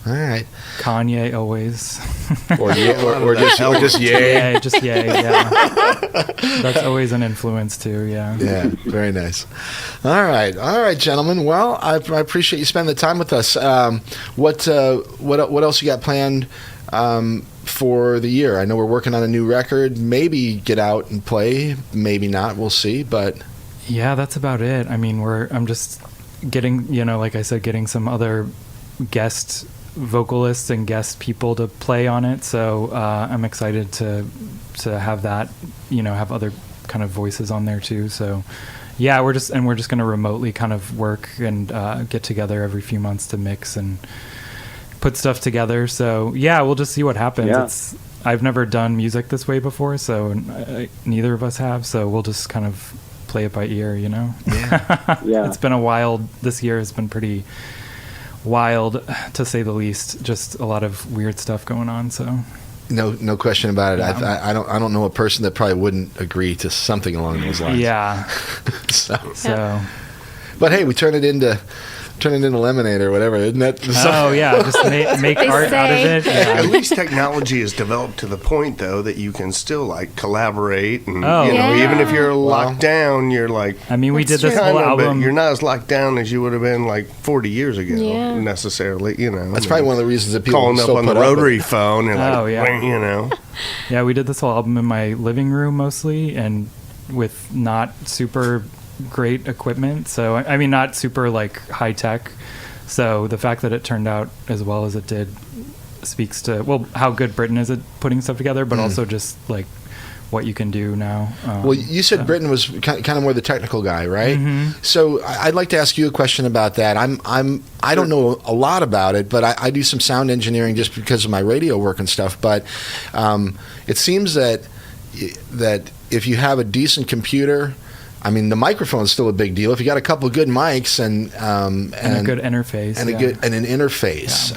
All right.
Kanye always.
Or just yay.
Yeah, just yeah. That's always an influence too, yeah.
Yeah, very nice. All right, gentlemen. Well, I appreciate you spending the time with us. What else you got planned for the year? I know we're working on a new record. Maybe get out and play. Maybe not. We'll see. But
yeah, that's about it. I mean, I'm just getting, you know, like I said, getting some other guest vocalists and guest people to play on it. So I'm excited to have that, you know, have other kind of voices on there too. So yeah, we're just going to remotely kind of work and get together every few months to mix and put stuff together. So yeah, we'll just see what happens.
Yeah.
I've never done music this way before, so neither of us have. So we'll just kind of play it by ear, you know?
Yeah.
It's been this year has been pretty wild, to say the least. Just a lot of weird stuff going on, so.
no question about it.
Yeah.
I don't know a person that probably wouldn't agree to something along those lines.
Yeah.
So. But hey, we turn it into lemonade or whatever, isn't that?
Oh yeah, just make
They
art out of
say.
it.
At
Yeah.
least technology has developed to the point, though, that you can still like collaborate, and
Oh,
you know,
yeah.
even if you're locked down, you're like.
I mean, we did
That's
this
true.
whole
Kinda, but
album.
you're not as locked down as you would have been like 40 years ago,
Yeah.
necessarily. You know,
That's probably one of the reasons that people
calling up
still
on the
put up with it.
rotary phone and like,
Oh, yeah.
you know.
Yeah, we did this whole album in my living room mostly, and with not super great equipment. So I mean, not super like high tech. So the fact that it turned out as well as it did speaks to, well, how good Britton is at putting stuff together, but also just like what you can do now.
Well, you said Britton was kind of more the technical guy, right?
Mm-hmm.
So I'd like to ask you a question about that. I don't know a lot about it, but I do some sound engineering just because of my radio work and stuff. But it seems that if you have a decent computer I mean, the microphone is still a big deal. If you got a couple of good mics and
a good interface
and an interface,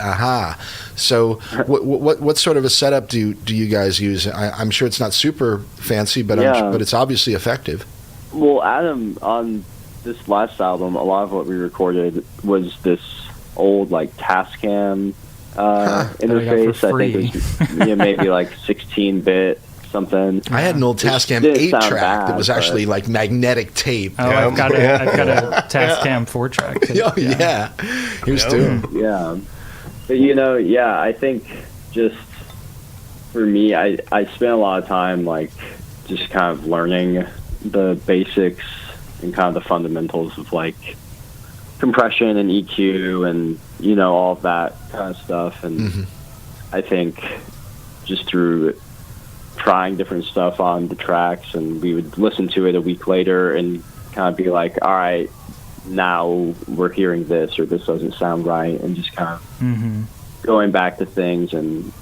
So, what sort of a setup do you guys use? I'm sure it's not super fancy, but but it's obviously effective.
Well, Adam, on this last album, a lot of what we recorded was this old like Tascam interface. I think it was maybe like 16-bit. Something.
I had an old Tascam 8-track that was actually like magnetic tape.
Oh, I've got a Tascam 4-track.
Oh yeah, here's two.
Yeah, but I think just for me, I spent a lot of time like just kind of learning the basics and kind of the fundamentals of like compression and EQ and all of that kind of stuff. And I think just through trying different stuff on the tracks, and we would listen to it a week later and kind of be like, all right, now we're hearing this, or this doesn't sound right, and just kind of going back to things and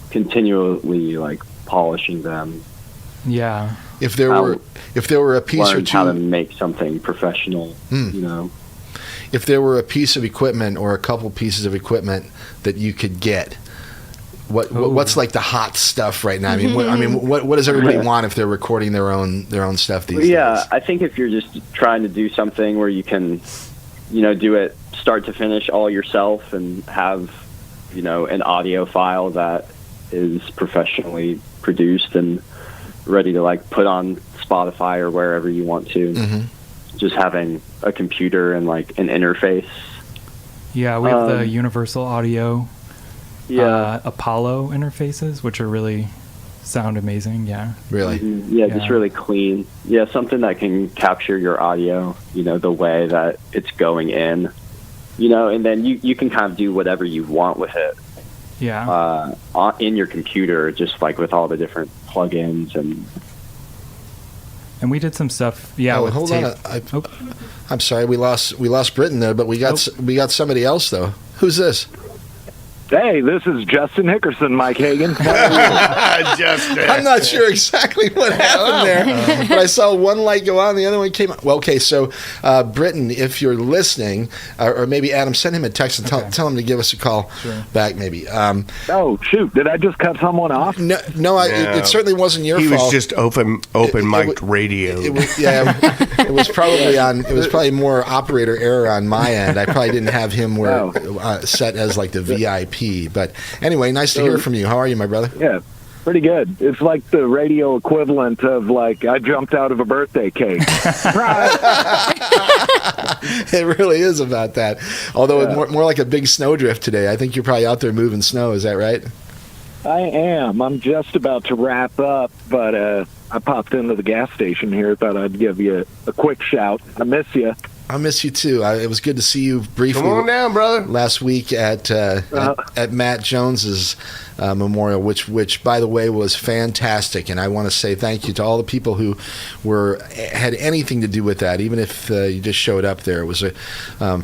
continually like polishing them.
Yeah.
If there were a piece or two,
how to make something professional,
If there were a piece of equipment or a couple pieces of equipment that you could get, what's like the hot stuff right now? I mean, what does everybody want if they're recording their own stuff these days?
Yeah, I think if you're just trying to do something where you can, do it start to finish all yourself and have, an audio file that is professionally produced and ready to like put on Spotify or wherever you want to. Just having a computer and like an interface.
Yeah, we have the Universal Audio Apollo interfaces, which are really sound amazing. Yeah.
Really?
Just really clean. Yeah, something that can capture your audio, the way that it's going in, and then you can kind of do whatever you want with it.
Yeah.
In your computer, just like with all the different plugins
and we did some stuff. Yeah. With
hold
tape.
on. I'm sorry, we lost Britton there, but we got somebody else though. Who's this?
Hey, this is Justin Hickerson, Mike Hagan.
Justin.
I'm not sure exactly what happened there, but I saw one light go on, the other one came on. Well, okay, so Britton, if you're listening, or maybe Adam, send him a text and tell him to give us a call back, maybe.
Oh, shoot, did I just cut someone off?
No, it certainly wasn't your fault.
He was just open mic'd radio.
It was probably probably more operator error on my end. I probably didn't have him set as like the VIP. But anyway, nice to hear from you. How are you, my brother?
Yeah, pretty good. It's like the radio equivalent of like I jumped out of a birthday cake.
It really is about that. Although it's more like a big snowdrift today. I think you're probably out there moving snow. Is that right?
I am. I'm just about to wrap up, but I popped into the gas station here. Thought I'd give you a quick shout. I miss you.
I miss you too. It was good to see you briefly.
Come on down, brother.
Last week at Matt Jones's memorial, which by the way was fantastic, and I want to say thank you to all the people who had anything to do with that, even if you just showed up there. It was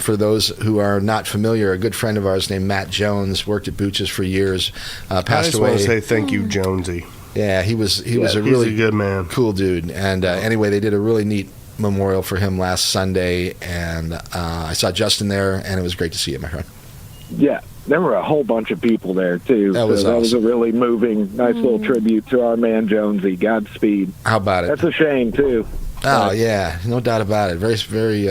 for those who are not familiar, a good friend of ours named Matt Jones worked at Booch's for years. Passed away.
I just want to say thank you, Jonesy.
Yeah, he was a really
good man,
cool dude, and anyway, they did a really neat memorial for him last Sunday, and I saw Justin there, and it was great to see him, my friend.
Yeah, there were a whole bunch of people there too.
That was
a really moving, nice little tribute to our man Jonesy. Godspeed.
How about it?
That's a shame too.
Oh yeah, no doubt about it. Very, very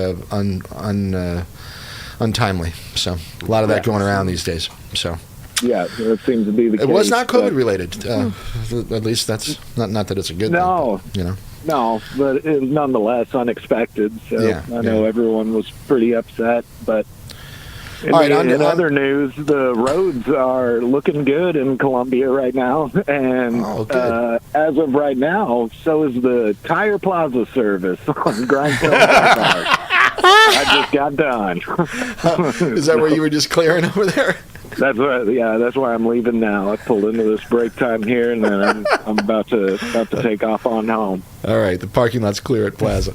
untimely. So a lot of that going around these days. So.
Yeah, that seems to be the case.
It was not COVID related. At least that's not that it's a good thing. But,
No, but it was nonetheless unexpected. So I know everyone was pretty upset. But in other news, the roads are looking good in Columbia right now. And as of right now, so is the Tire Plaza service on Grindstone Boulevard. I just got done.
Is that where you were just clearing over there?
That's why I'm leaving now. I pulled into this break time here, and then I'm about to take off on home.
All right, the parking lot's clear at Plaza.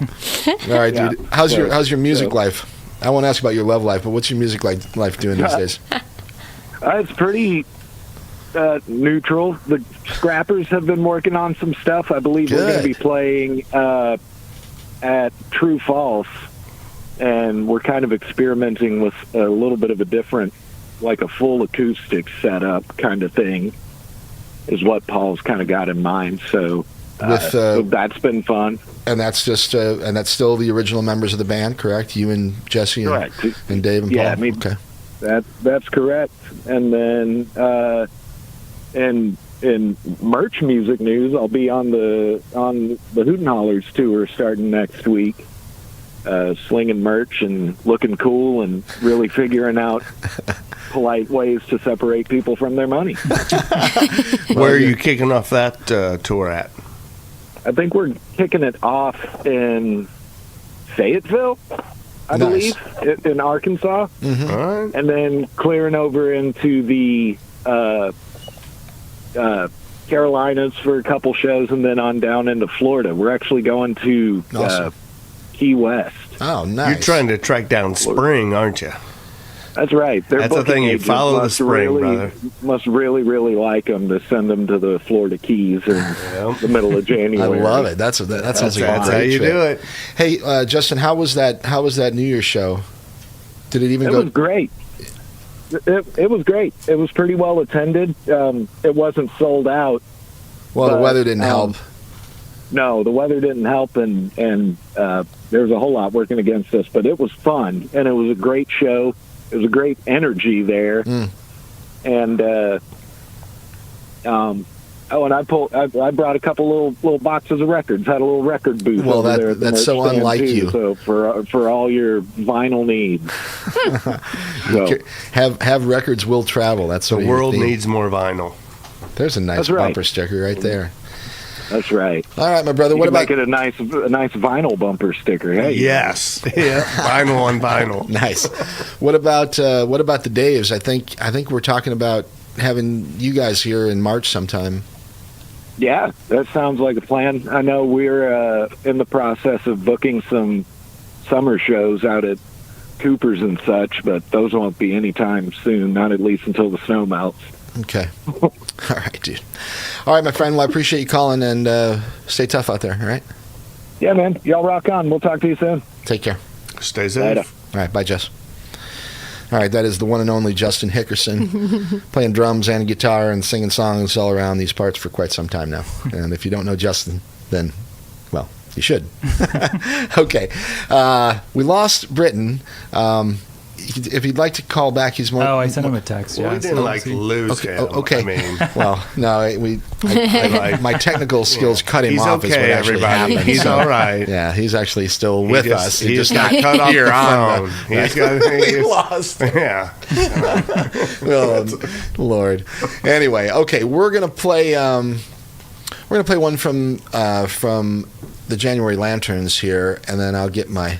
All right, dude. How's your music life? I won't ask about your love life, but what's your music life doing these days?
It's pretty neutral. The Scrappers have been working on some stuff. I believe we're going to be playing at True False, and we're kind of experimenting with a little bit of a different, like a full acoustic setup kind of thing, is what Paul's kind of got in mind. So, so that's been fun.
And that's just and that's still the original members of the band, correct? You and Jesse and, and Dave and Paul.
Yeah, I mean,
okay.
That's correct. And then in merch music news, I'll be on the Hoot and Hollers tour starting next week, slinging merch and looking cool and really figuring out polite ways to separate people from their money.
Where are you kicking off that tour at?
I think we're kicking it off in Fayetteville, I believe, in Arkansas,
Mm-hmm.
All right.
and then clearing over into the Carolinas for a couple shows, and then on down into Florida. We're actually going to Key West.
Oh, nice.
You're trying to track down spring, aren't you?
That's right. Their
That's the thing. You
agents
follow the
must
spring, brother.
Must really, really like them to send them to the Florida Keys in the middle of January.
I love it. That sounds like a
That's
great
how you
trip.
do it.
Hey, Justin, how was that New Year's show? Did it even
It
go?
was great. It was great. It was pretty well attended. It wasn't sold out.
Well, the
but,
weather didn't help.
No, the weather didn't help, and there was a whole lot working against us. But it was fun, and it was a great show. It was a great energy there, and and I brought a couple little boxes of records. Had a little record booth.
Well,
over there at the
that's so
merch stand,
unlike
too,
you.
So for all your vinyl needs, so
Have records will travel. That's
The
what
world needs more vinyl.
There's a nice
That's right.
bumper sticker right there.
that's right.
All right, my brother.
You
What
can
about
make it a nice vinyl bumper sticker? Hey,
Yes. Yeah. Vinyl on vinyl.
nice? What about the Daves? I think we're talking about having you guys here in March sometime.
Yeah, that sounds like a plan. I know we're in the process of booking some summer shows out at Cooper's and such, but those won't be anytime soon, not at least until the snow melts.
Okay. All right, dude. All right, my friend. Well, I appreciate you calling, and stay tough out there. All right.
Yeah, man. Y'all rock on. We'll talk to you soon.
Take care.
Stay safe.
Later.
All right. Bye, Jess. All right, that is the one and only Justin Hickerson, playing drums and guitar and singing songs all around these parts for quite some time now. And if you don't know Justin, then, well, you should. Okay. We lost Britton. If he'd like to call back, he's more...
Oh, I sent him a text.
Well,
Yeah,
we didn't lose
Okay.
him.
Okay.
I mean,
well, no, my technical skills cut him
he's
off.
okay,
Is what actually
everybody.
happened.
He's
So,
all right.
Yeah, he's actually still with us.
He just got cut off
here
the
on
phone. He's got
lost.
Yeah.
Oh, Lord. Anyway, okay, we're gonna play one from the January Lanterns here, and then I'll get my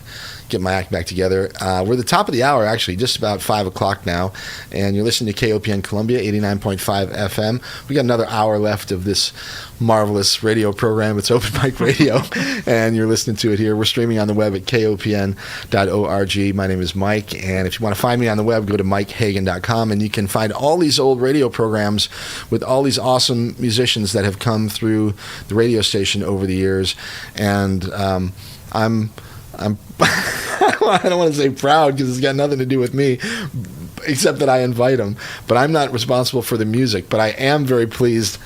act back together. We're at the top of the hour, actually, just about 5 o'clock now, and you're listening to KOPN Columbia, 89.5 FM. We got another hour left of this marvelous radio program. It's Open Mic Radio, and you're listening to it here. We're streaming on the web at kopn.org. My name is Mike, and if you want to find me on the web, go to mikehagan.com, and you can find all these old radio programs with all these awesome musicians that have come through the radio station over the years, and I'm I don't want to say proud because it's got nothing to do with me, except that I invite them. But I'm not responsible for the music. But I am very pleased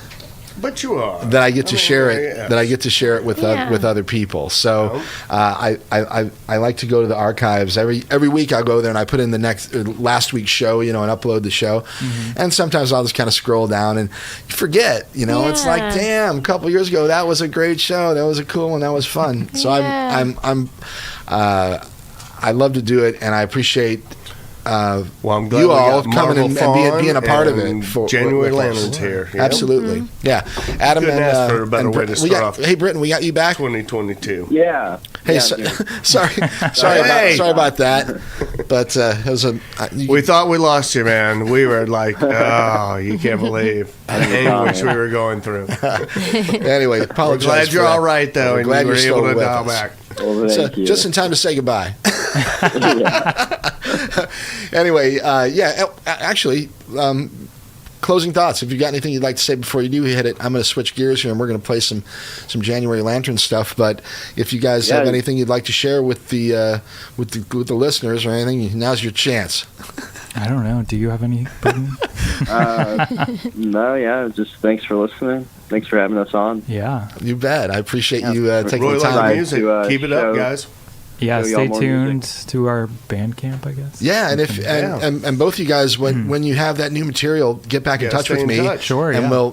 But you are.
that I get to share it.
yes.
That I get to share it with with other people. So I like to go to the archives every week. I'll go there and I put in the last week's show, and upload the show. And sometimes I'll just kind of scroll down and forget. It's like, damn, a couple years ago that was a great show. That was a cool one. That was fun. So I love to do it, and I appreciate.
Well, I'm glad
you
we
all
got
coming and
Marvel
being a part of
and
it. For
January
with us.
Lanterns here. Yep.
Absolutely, yeah. Adam
Couldn't
and
ask for a better way to start off.
Hey, Britton, we got you back.
2022.
Yeah.
Hey,
Yeah,
sorry
Hey.
about that. But it was
We thought we lost you, man. We were like, oh, you can't believe the anguish we were going through.
anyway.
We're
Apologize.
glad
for
you're
that.
all right, though,
We're
and
glad
you were
you're
able
still
to
with
dial
us.
back.
Well,
So,
thank you.
just in time to say goodbye. Anyway, actually, closing thoughts. If you've got anything you'd like to say before you do hit it, I'm going to switch gears here, and we're going to play some January Lantern stuff. But if you guys have anything you'd like to share with the listeners or anything, now's your chance.
I don't know. Do you have any?
No, just thanks for listening. Thanks for having us on.
Yeah.
You bet. I appreciate you taking the time.
Royal Music. Keep it up, guys.
Yeah, stay tuned to our Bandcamp, I guess.
Yeah, and and both of you guys, when you have that new material, get back in touch with me.
Sure,
and we'll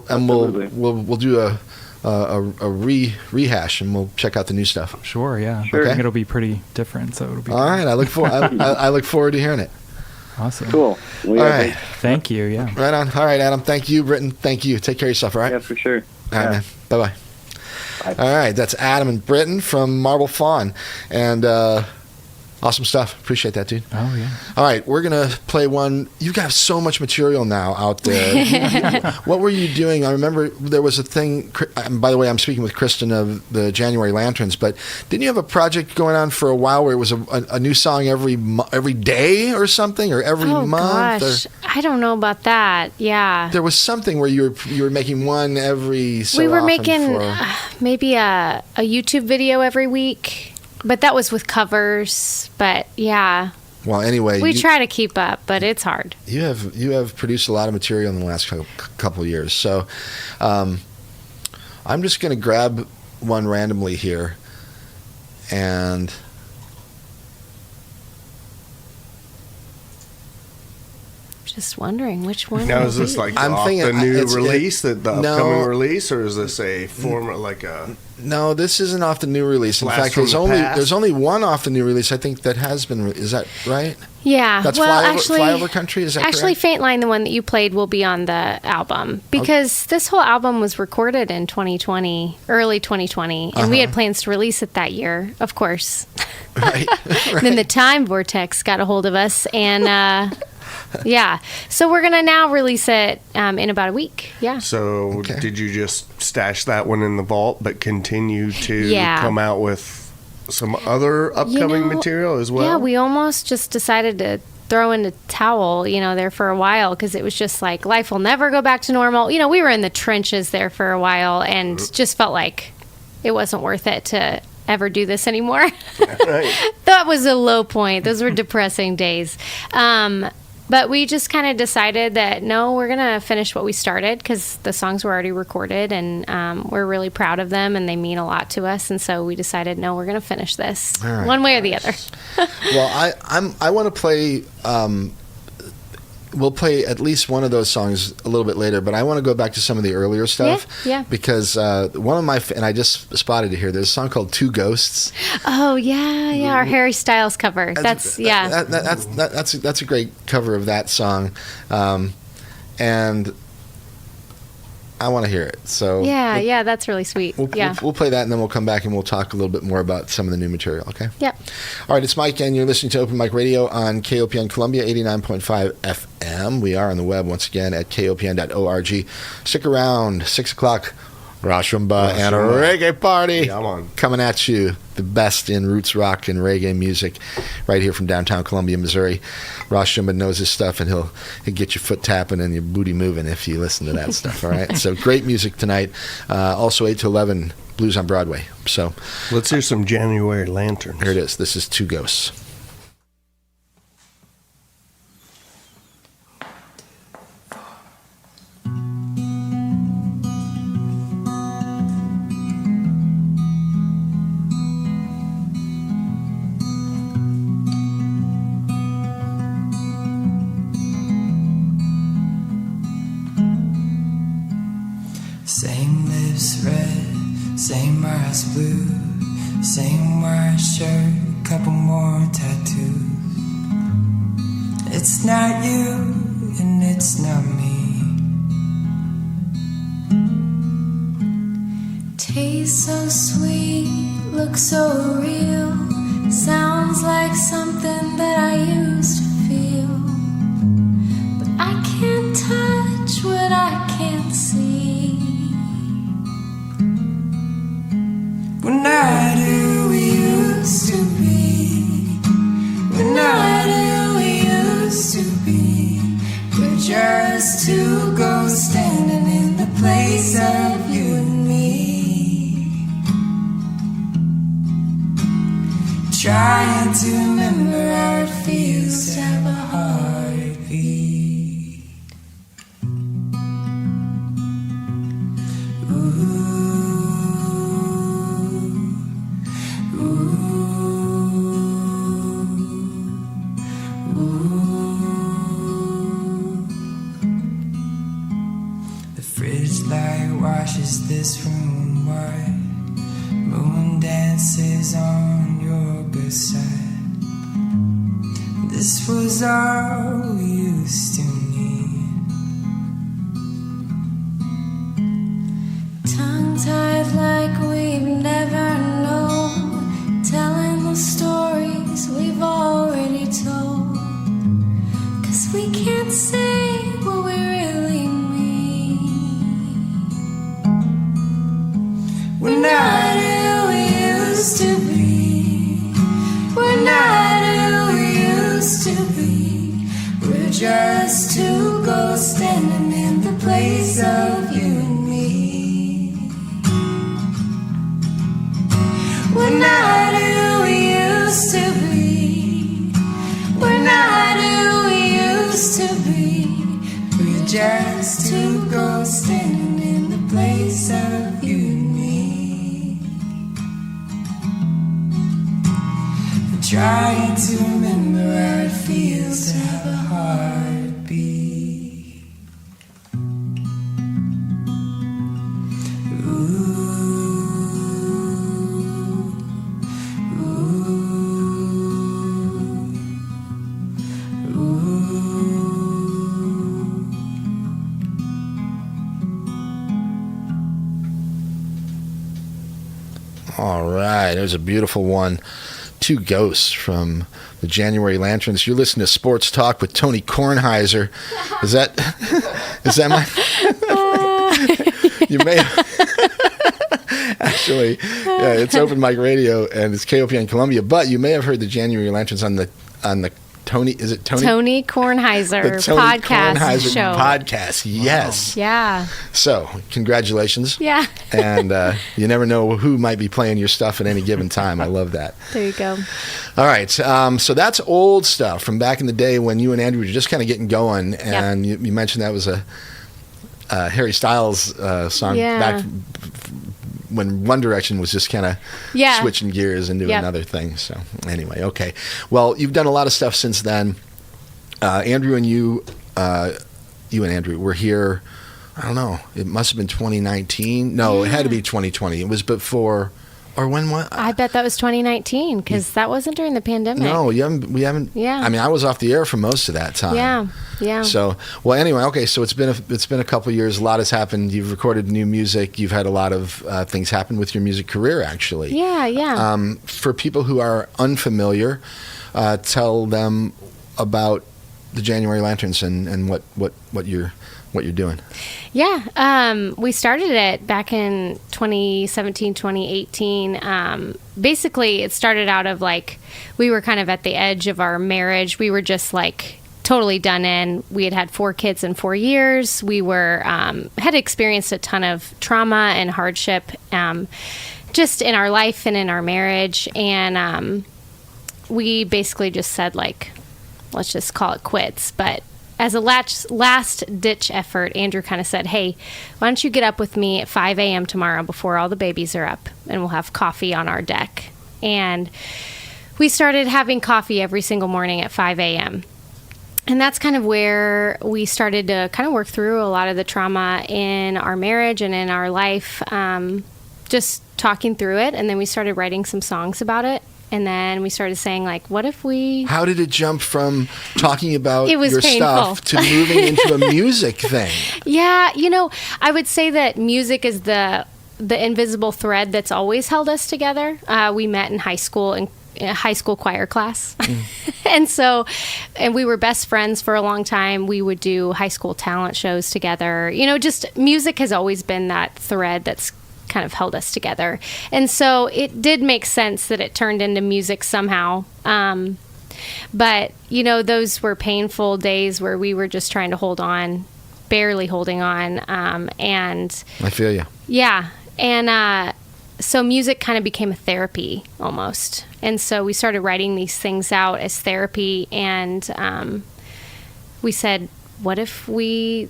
do a rehash, and we'll check out the new stuff.
Sure, yeah.
Sure.
I think it'll be pretty different, so it'll be
all right. I look forward to hearing it.
Awesome.
Cool.
All right.
Thank you. Yeah.
Right on. All right, Adam. Thank you, Britton. Thank you. Take care of yourself. All right.
Yeah, for sure.
All right, man. Bye-bye. All right, that's Adam and Britton from Marble Fawn, and awesome stuff. Appreciate that, dude.
Oh yeah.
All right, we're gonna play one. You got so much material now out there. What were you doing? I remember there was a thing. By the way, I'm speaking with Kristin of the January Lanterns. But didn't you have a project going on for a while where it was a new song every day or something, or every month?
Gosh, I don't know about that. Yeah.
There was something where you were making one every so
we were
often
making
for...
maybe a YouTube video every week, but that was with covers. But yeah.
Well, anyway,
we try to keep up, but it's hard.
You have produced a lot of material in the last couple of years, so I'm just going to grab one randomly here, and
Just wondering which one.
Now, is this like the upcoming release, or is this a form like a?
No, this isn't off the new release. In fact, there's only one off the new release. I think that has been. Is that right?
Yeah.
That's Flyover Country. Is that
actually
correct?
Faint Line, the one that you played, will be on the album because this whole album was recorded in 2020, early 2020, and we had plans to release it that year, of course.
Right.
Then the time vortex got a hold of us, and yeah, so we're gonna now release it in about a week. Yeah.
So did you just stash that one in the vault, but continue to come out with some other upcoming material as well?
Yeah, we almost just decided to throw in the towel, there for a while because it was just like life will never go back to normal. We were in the trenches there for a while and just felt like it wasn't worth it to ever do this anymore.
Right.
That was a low point. Those were depressing days. But we just kind of decided that, no, we're going to finish what we started because the songs were already recorded and we're really proud of them and they mean a lot to us. And so we decided, no, we're going to finish this one way or the other.
Well, I want to play... we'll play at least one of those songs a little bit later, but I want to go back to some of the earlier stuff.
Yeah.
Because one of my... And I just spotted it here. There's a song called Two Ghosts.
Oh, yeah, our Harry Styles cover. That's
a great cover of that song. And I want to hear it. So
yeah, that's really sweet.
We'll play that, and then we'll come back and we'll talk a little bit more about some of the new material, okay?
Yep.
All right, it's Mike, and you're listening to Open Mic Radio on KOPN Columbia, 89.5 FM. We are on the web once again at kopn.org. Stick around, 6 o'clock, Rashumba and a reggae party.
Come on.
Coming at you, the best in roots rock and reggae music right here from downtown Columbia, Missouri. Rashumba knows his stuff, and he'll get your foot tapping and your booty moving if you listen to that stuff, all right? So great music tonight. Also 8 to 11, Blues on Broadway. So
let's hear some January Lanterns.
Here it is. This is Two Ghosts.
Same lips red, same eyes blue, same white shirt, couple more tattoos. It's not you and it's not me.
Tastes so sweet, looks so real, sounds like something that I used to feel. But I can't touch what I can't see.
We're not who we used to be. We're not who we used to be. We're just two ghosts is this room wide? Moon dances on your good side. This was all we used to need.
Tongue-tied like we've never known, telling the stories we've already told. 'Cause we can't say what we really mean. We're not who we used to be. We're not who we used to be. We're just two ghosts standing in the place of you and me. We're not who we used to be. We're not who we used to be. We're just two ghosts standing in the place of you and me. I'm trying to remember how it feels to have a heartbeat.
All right, there's a beautiful one. Two Ghosts from the January Lanterns. You're listening to Sports Talk with Tony Kornheiser. Is that my? You may have, actually, yeah, it's Open Mic Radio and it's KOPN Columbia. But you may have heard the January Lanterns on the Tony. Is it Tony?
Tony Kornheiser
The Tony
podcast
Kornheiser
show.
Podcast. Yes.
Yeah.
So, congratulations.
Yeah.
And you never know who might be playing your stuff at any given time. I love that.
There you go.
All right. So that's old stuff from back in the day when you and Andrew were just kind of getting going. And you mentioned that was a Harry Styles song back when One Direction was just kind of switching gears and doing other things. So anyway, okay. Well, you've done a lot of stuff since then. Andrew and you and Andrew were here, I don't know, it must have been 2019. No, it had to be 2020. It was before, or when what?
I bet that was 2019 because that wasn't during the pandemic.
No, we haven't.
Yeah.
I mean, I was off the air for most of that time.
Yeah.
So, well, anyway, okay. So it's been a couple of years. A lot has happened. You've recorded new music. You've had a lot of things happen with your music career, actually.
Yeah.
For people who are unfamiliar, tell them about the January Lanterns and what you're doing.
Yeah. We started it back in 2017, 2018. Basically, it started out of like, we were kind of at the edge of our marriage. We were just like totally done in. We had 4 kids in 4 years. We were, had experienced a ton of trauma and hardship, just in our life and in our marriage. And, we basically just said like, let's just call it quits. But as a last-ditch effort, Andrew kind of said, hey, why don't you get up with me at 5 a.m. tomorrow before all the babies are up, and we'll have coffee on our deck. And we started having coffee every single morning at 5 a.m. And that's kind of where we started to kind of work through a lot of the trauma in our marriage and in our life, just talking through it. And then we started writing some songs about it. And then we started saying, like, what if we...
How did it jump from talking about your
painful
stuff to moving into a music thing?
Yeah, I would say that music is the invisible thread that's always held us together. We met in high school, in a high school choir class. and we were best friends for a long time. We would do high school talent shows together. Just music has always been that thread that's kind of held us together. And so it did make sense that it turned into music somehow. But, those were painful days where we were just trying to hold on, barely holding on. And
I feel you.
Yeah. And so music kind of became a therapy almost. And so we started writing these things out as therapy. And we said, what if we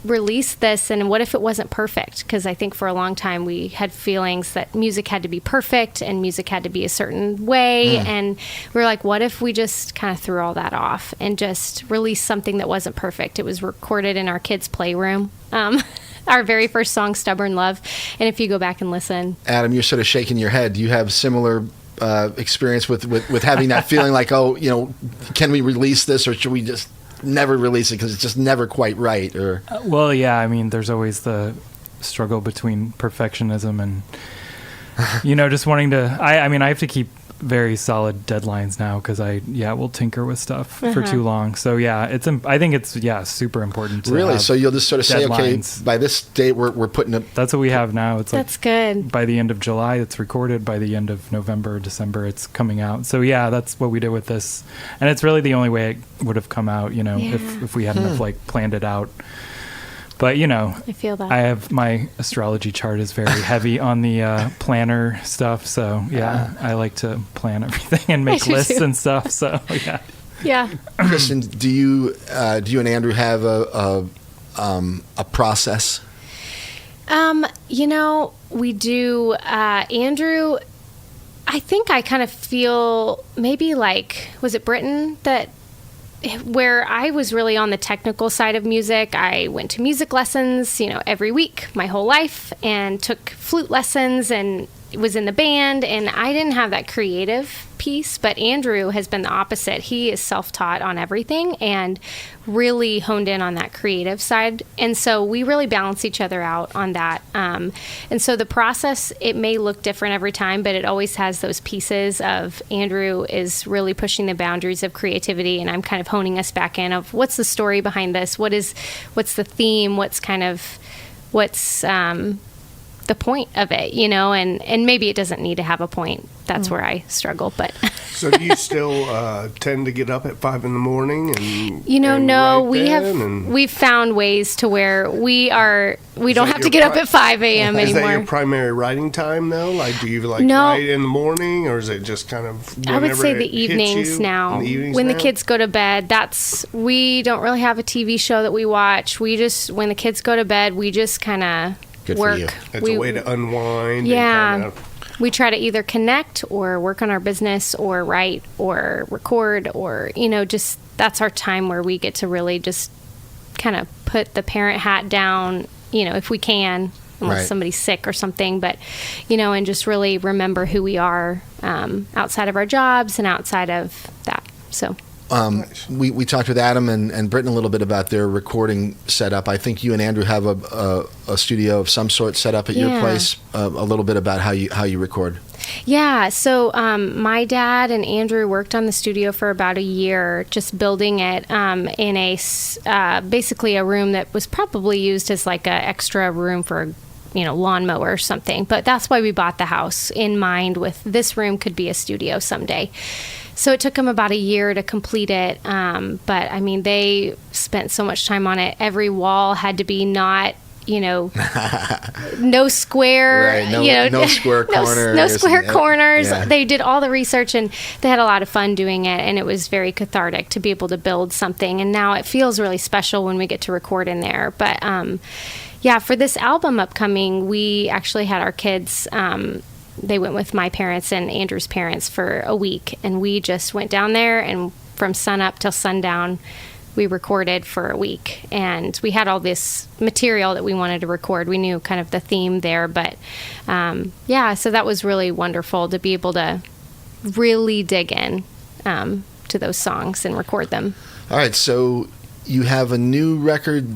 release this, and what if it wasn't perfect? Because I think for a long time we had feelings that music had to be perfect and music had to be a certain way. And we were like, what if we just kind of threw all that off and just released something that wasn't perfect? It was recorded in our kids' playroom. Our very first song, Stubborn Love. And if you go back and listen.
Adam, you're sort of shaking your head. Do you have similar experience with having that feeling like, oh, can we release this, or should we just never release it because it's just never quite right? Or
well, yeah, I mean, there's always the struggle between perfectionism and just wanting to. I mean, I have to keep very solid deadlines now because we'll tinker with stuff for too long. So yeah, I think it's super important to
really.
Have
so you'll just sort of
deadlines.
Say, okay, by this date we're putting it.
That's what we have now. It's
that's good.
By the end of July, it's recorded. By the end of November, December, it's coming out. So yeah, that's what we did with this, and it's really the only way it would have come out. If we hadn't have planned it out. But
I feel that.
I have my astrology chart is very heavy on the planner stuff. So yeah, I like to plan everything and make lists and stuff. So yeah.
Yeah.
Kristin, do you and Andrew have a process?
We do. Andrew, I think I kind of feel maybe like, was it Britain that? Where I was really on the technical side of music. I went to music lessons, every week my whole life, and took flute lessons and was in the band, and I didn't have that creative piece. But Andrew has been the opposite. He is self-taught on everything and really honed in on that creative side. And so we really balance each other out on that. And so the process, it may look different every time, but it always has those pieces of Andrew is really pushing the boundaries of creativity, and I'm kind of honing us back in of what's the story behind this? What's the theme? What's the point of it, and maybe it doesn't need to have a point. That's where I struggle. But
so do you still tend to get up at 5 a.m. and
no, we've found ways to where we don't have to get up at 5 a.m. anymore.
Is that your primary writing time though? Like, do you write in the morning, or is it just kind of
I would say the evenings now. When the kids go to bed, we don't really have a TV show that we watch. We just, when the kids go to bed, we just kind of work.
It's a way to unwind.
Yeah. We try to either connect or work on our business or write or record or, just that's our time where we get to really just kind of put the parent hat down, if we can, unless somebody's sick or something, but, and just really remember who we are outside of our jobs and outside of that. So.
Nice. We talked with Adam and Britton a little bit about their recording setup. I think you and Andrew have a studio of some sort set up at your place. A little bit about how you record.
Yeah, so my dad and Andrew worked on the studio for about a year, just building it in a basically a room that was probably used as like an extra room for lawnmower or something. But that's why we bought the house, in mind with this room could be a studio someday. So it took them about a year to complete it. But I mean, they spent so much time on it. Every wall had to be not, no square,
no square corners.
No square corners. Yeah. They did all the research, and they had a lot of fun doing it. And it was very cathartic to be able to build something. And now it feels really special when we get to record in there. But for this album upcoming, we actually had our kids. They went with my parents and Andrew's parents for a week, and we just went down there, and from sun up till sundown, we recorded for a week. And we had all this material that we wanted to record. We knew kind of the theme there, but so that was really wonderful to be able to really dig in to those songs and record them.
All right, so you have a new record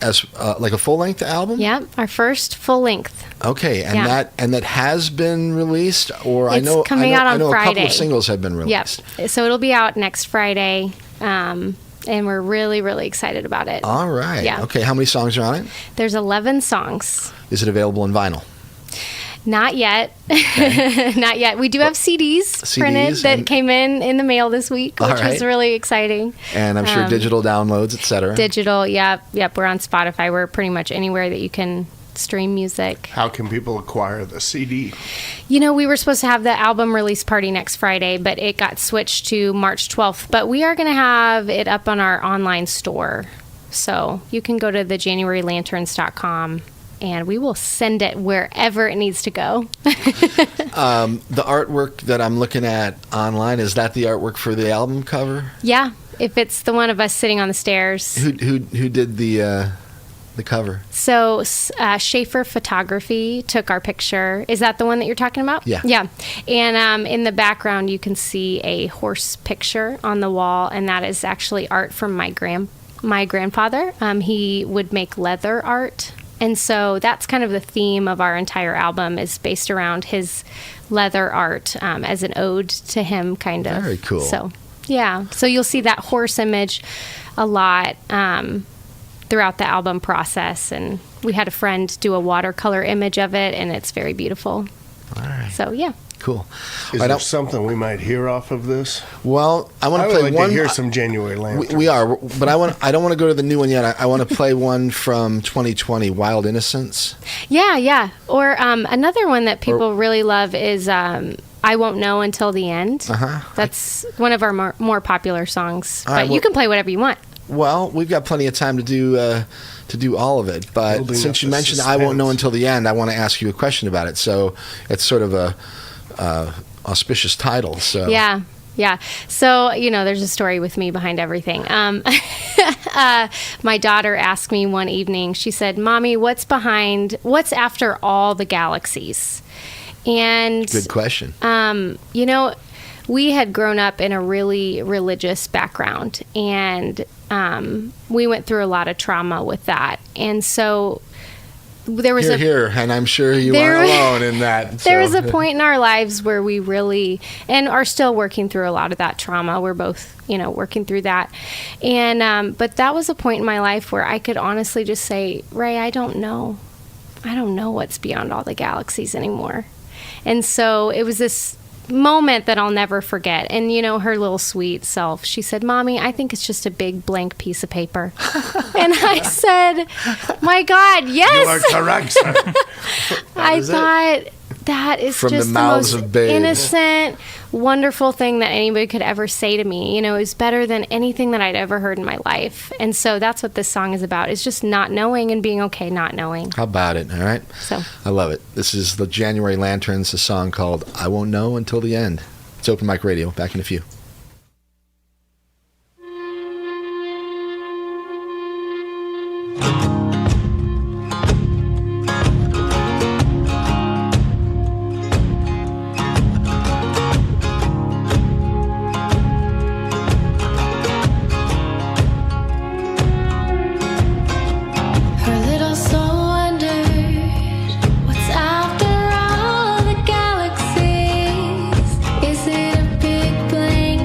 as like a full-length album?
Yeah, our first full-length.
Okay, and that has been released, or
it's coming out on Friday.
A couple of singles have been released.
Yep. So it'll be out next Friday, and we're really, really excited about it.
All right.
Yeah.
Okay, how many songs are on it?
There's 11 songs.
Is it available in vinyl?
Not yet. Okay. Not yet. We do have CDs printed that came in the mail this week, which was really exciting.
And I'm sure digital downloads, etc.
Digital, yep. We're on Spotify. We're pretty much anywhere that you can stream music.
How can people acquire the CD?
We were supposed to have the album release party next Friday, but it got switched to March 12th. But we are going to have it up on our online store. So you can go to thejanuarylanterns.com and we will send it wherever it needs to go.
The artwork that I'm looking at online, is that the artwork for the album cover?
Yeah, if it's the one of us sitting on the stairs.
Who did the cover?
So Schaefer Photography took our picture. Is that the one that you're talking about?
Yeah.
Yeah. And in the background, you can see a horse picture on the wall, and that is actually art from my grandfather. He would make leather art. And so that's kind of the theme of our entire album, is based around his leather art as an ode to him, kind of.
Very cool.
So, yeah. So you'll see that horse image a lot throughout the album process. And we had a friend do a watercolor image of it, and it's very beautiful.
All right.
So, yeah.
Cool.
Is there something we might hear off of this?
Well, I want to
play
one.
To hear some January Lanterns.
We are, but I don't want to go to the new one yet. I want to play one from 2020, Wild Innocence.
Yeah. Or another one that people really love is I Won't Know Until the End. That's one of our more popular songs. But you can play whatever you want.
Well, we've got plenty of time to do all of it. But since you mentioned I Won't Know Until the End, I want to ask you a question about it. So it's sort of a auspicious title. So
yeah. So there's a story with me behind everything. My daughter asked me one evening. She said, "Mommy, what's after all the galaxies?" And
good question.
We had grown up in a really religious background, and we went through a lot of trauma with that, and so. There was
and I'm sure you aren't alone in that.
There was a point in our lives where we really, and are still working through a lot of that trauma. We're both, working through that. And, but that was a point in my life where I could honestly just say, Ray, I don't know what's beyond all the galaxies anymore. And so it was this moment that I'll never forget. And, her little sweet self, she said, "Mommy, I think it's just a big blank piece of paper." And I said, "My God, yes."
You are correct, sir.
I thought that is
from
just
the
the
mouths
most
of babes.
Innocent, wonderful thing that anybody could ever say to me. It was better than anything that I'd ever heard in my life. And so that's what this song is about. It's just not knowing and being okay not knowing.
How about it? All right.
So
I love it. This is the January Lanterns, a song called I Won't Know Until the End. It's Open Mic Radio. Back in a few.
Her little soul wondered, what's after all the galaxies? Is it a big blank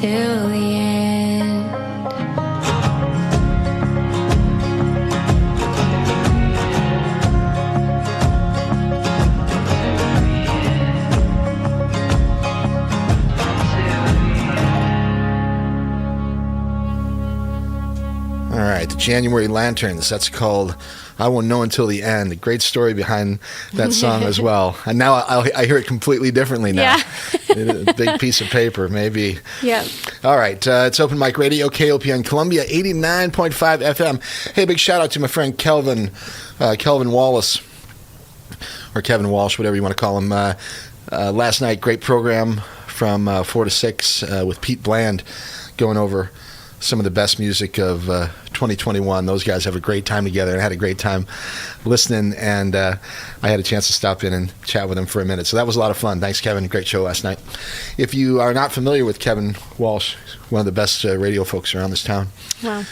till the end.
All right, the January Lanterns. That's called I Won't Know Until the End. A great story behind that song as well. And now I hear it completely differently now. Yeah. A big piece of paper, maybe.
Yeah.
All right, it's Open Mic Radio, KOPN Columbia, 89.5 FM. Hey, big shout out to my friend Kelvin Wallace, or Kevin Walsh, whatever you want to call him. Last night, great program from 4 to 6 with Pete Bland, going over some of the best music of 2021. Those guys have a great time together, and I had a great time listening, and I had a chance to stop in and chat with them for a minute. So that was a lot of fun. Thanks, Kevin. Great show last night. If you are not familiar with Kevin Walsh, one of the best radio folks around this town.
Wow.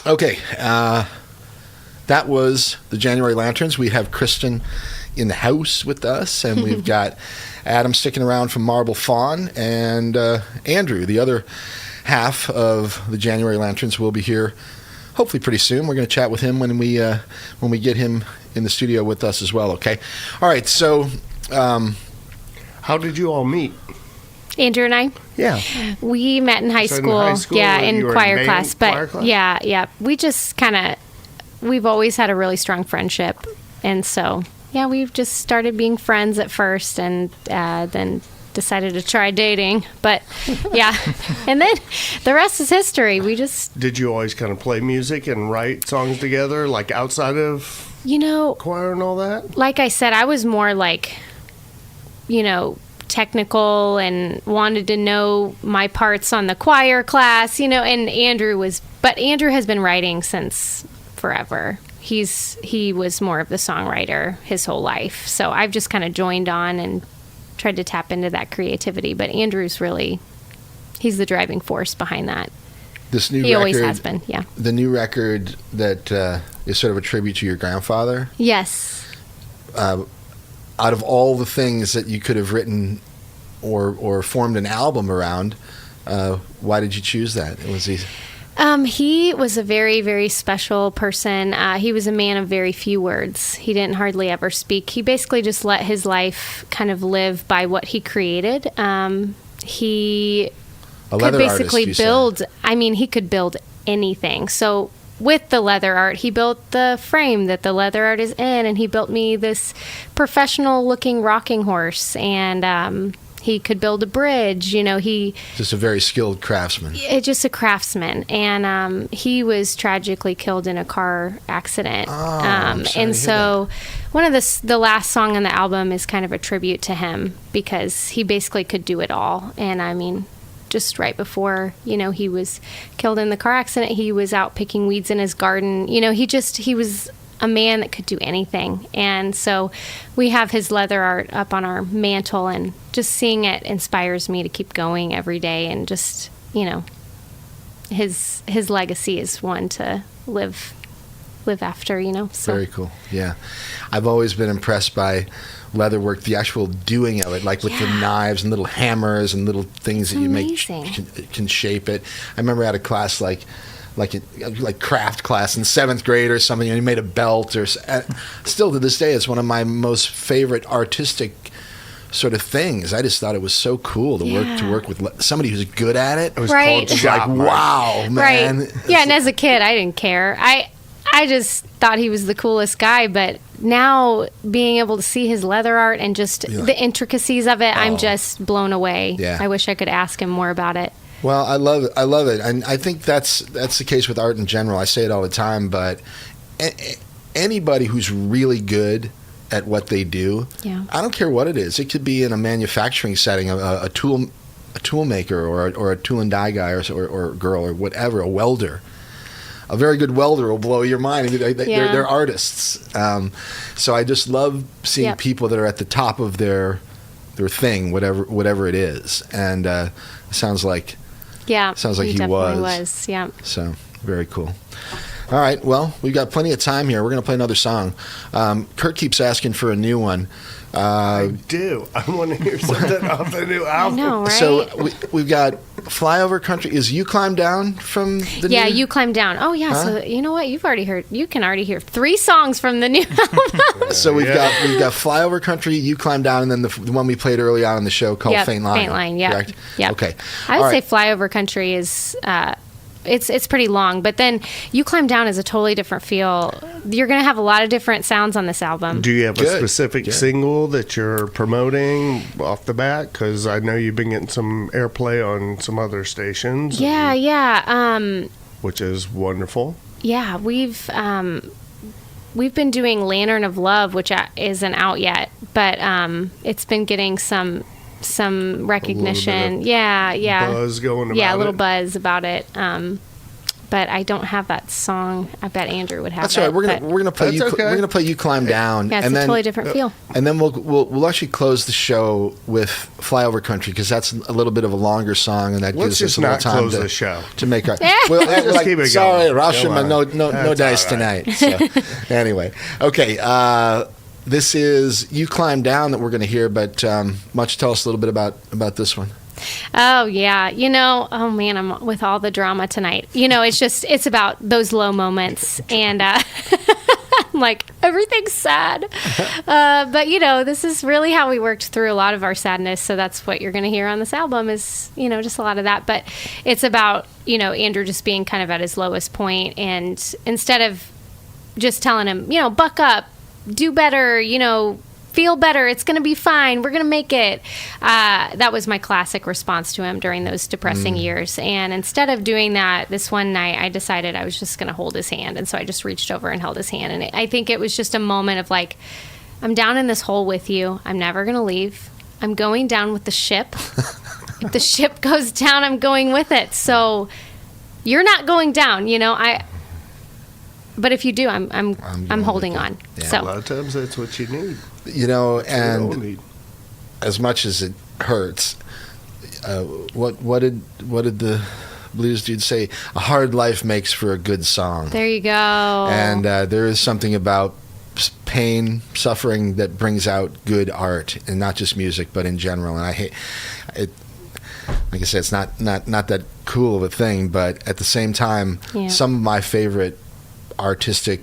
Okay. That was the January Lanterns. We have Kristin in the house with us, and we've got Adam sticking around from Marble Fawn, and Andrew, the other half of the January Lanterns, will be here hopefully pretty soon. We're going to chat with him when we get him in the studio with us as well. Okay. All right. So,
how did you all meet?
Andrew and I.
Yeah.
We met in high school. Yeah, in choir class. But yeah, we just we've always had a really strong friendship, and so yeah, we've just started being friends at first, and then decided to try dating. But yeah, and then the rest is history.
Did you always kind of play music and write songs together, like outside of choir and all that? Like I said, I was more like technical and wanted to know my parts on the choir class, and Andrew has been writing since forever. He was more of the songwriter his whole life. So I've just kind of joined on and tried to tap into that creativity. But Andrew's he's the driving force behind that.
This new
he
record,
always has been, yeah.
The new record that is sort of a tribute to your grandfather.
Yes.
Out of all the things that you could have written or formed an album around, why did you choose that? He
was a very, very special person. He was a man of very few words. He didn't hardly ever speak. He basically just let his life kind of live by what he created. He could basically build. I mean, he could build anything. So with the leather art, he built the frame that the leather art is in, and he built me this professional-looking rocking horse, and he could build a bridge. He just
a very skilled craftsman.
Just a craftsman, and he was tragically killed in a car accident. And so, one of the last song on the album is kind of a tribute to him, because he basically could do it all. And I mean, just right before he was killed in the car accident, he was out picking weeds in his garden. He was a man that could do anything. And so we have his leather art up on our mantle, and just seeing it inspires me to keep going every day. And just, his legacy is one to live after, So. Very
cool. Yeah. I've always been impressed by leather work, the actual doing of it, like with the knives and little hammers and little things that you make can shape it. I remember I had a class like craft class in 7th grade or something, and you made a belt, or still to this day it's one of my most favorite artistic sort of things. I just thought it was so cool to work with somebody who's good at it. It was
called
job, like, wow, man.
Right. Yeah, and as a kid I didn't care. I just thought he was the coolest guy, but now being able to see his leather art and just the intricacies of it, I'm just blown away. Yeah. I wish I could ask him more about it.
Well, I love it, and I think that's the case with art in general. I say it all the time, but anybody who's really good at what they do, I don't care what it is. It could be in a manufacturing setting, a tool maker, or a tool and die guy, or girl, or whatever, a welder. A very good welder will blow your mind. They're artists. So I just love seeing people that are at the top of their thing, whatever it is, and it sounds like.
Yeah,
sounds like he
was. Yeah.
So very cool. All right, well, we've got plenty of time here. We're going to play another song. Kurt keeps asking for a new one.
I do. I want to hear something off the new album.
I know, right?
So we've got Flyover Country. Is You Climb Down from the new?
You Climb Down. Oh, yeah.
Huh?
So you know what? You can already hear 3 songs from the new album.
So we've got Flyover Country, You Climb Down, and then the one we played early on in the show called Faint Line.
Faint Line, yeah.
Correct?
Yep.
Okay.
I would
All
say
right.
Flyover Country is it's pretty long, but then You Climb Down is a totally different feel. You're going to have a lot of different sounds on this album.
Do you have a
Good.
specific
Good.
single that you're promoting off the bat? Because I know you've been getting some airplay on some other stations.
Yeah.
Which is wonderful.
Yeah, we've been doing Lantern of Love, which isn't out yet, but it's been getting some recognition. Yeah.
Buzz going about
Yeah, a little
it.
buzz about it. But I don't have that song. I bet Andrew would have.
That's all right. We're gonna play
That's
you.
okay.
We're gonna play You Climb Down.
Yeah, it's
and
a
then,
totally different feel.
And then we'll actually close the show with Flyover Country because that's a little bit of a longer song, and that
Let's
gives us
just
a little
not
time
close
to
the show.
to make our.
Yeah.
Well,
Let's just keep it
sorry,
going.
Rashomon,
Come on.
no
That's
dice
all right.
tonight. So, anyway, okay. This is You Climb Down that we're going to hear, but much tell us a little bit about this one.
Oh yeah, oh man, I'm with all the drama tonight. It's about those low moments, and I'm like everything's sad. But this is really how we worked through a lot of our sadness. So that's what you're going to hear on this album is just a lot of that. But it's about Andrew just being kind of at his lowest point, and instead of just telling him buck up, do better, feel better, it's going to be fine, we're going to make it. That was my classic response to him during those depressing years. And instead of doing that, this one night I decided I was just going to hold his hand. And so I just reached over and held his hand. And I think it was just a moment of like, I'm down in this hole with you. I'm never going to leave. I'm going down with the ship. If the ship goes down, I'm going with it. So you're not going down, but if you do, I'm holding on.
Yeah.
A
So
lot of times that's what you need.
And
We all need.
as much as it hurts, what did the blues dude say? A hard life makes for a good song.
there you go.
And there is something about pain, suffering that brings out good art, and not just music, but in general. And I hate it. Like I said, it's not that cool of a thing, but at the same time,
Yeah.
some of my favorite artistic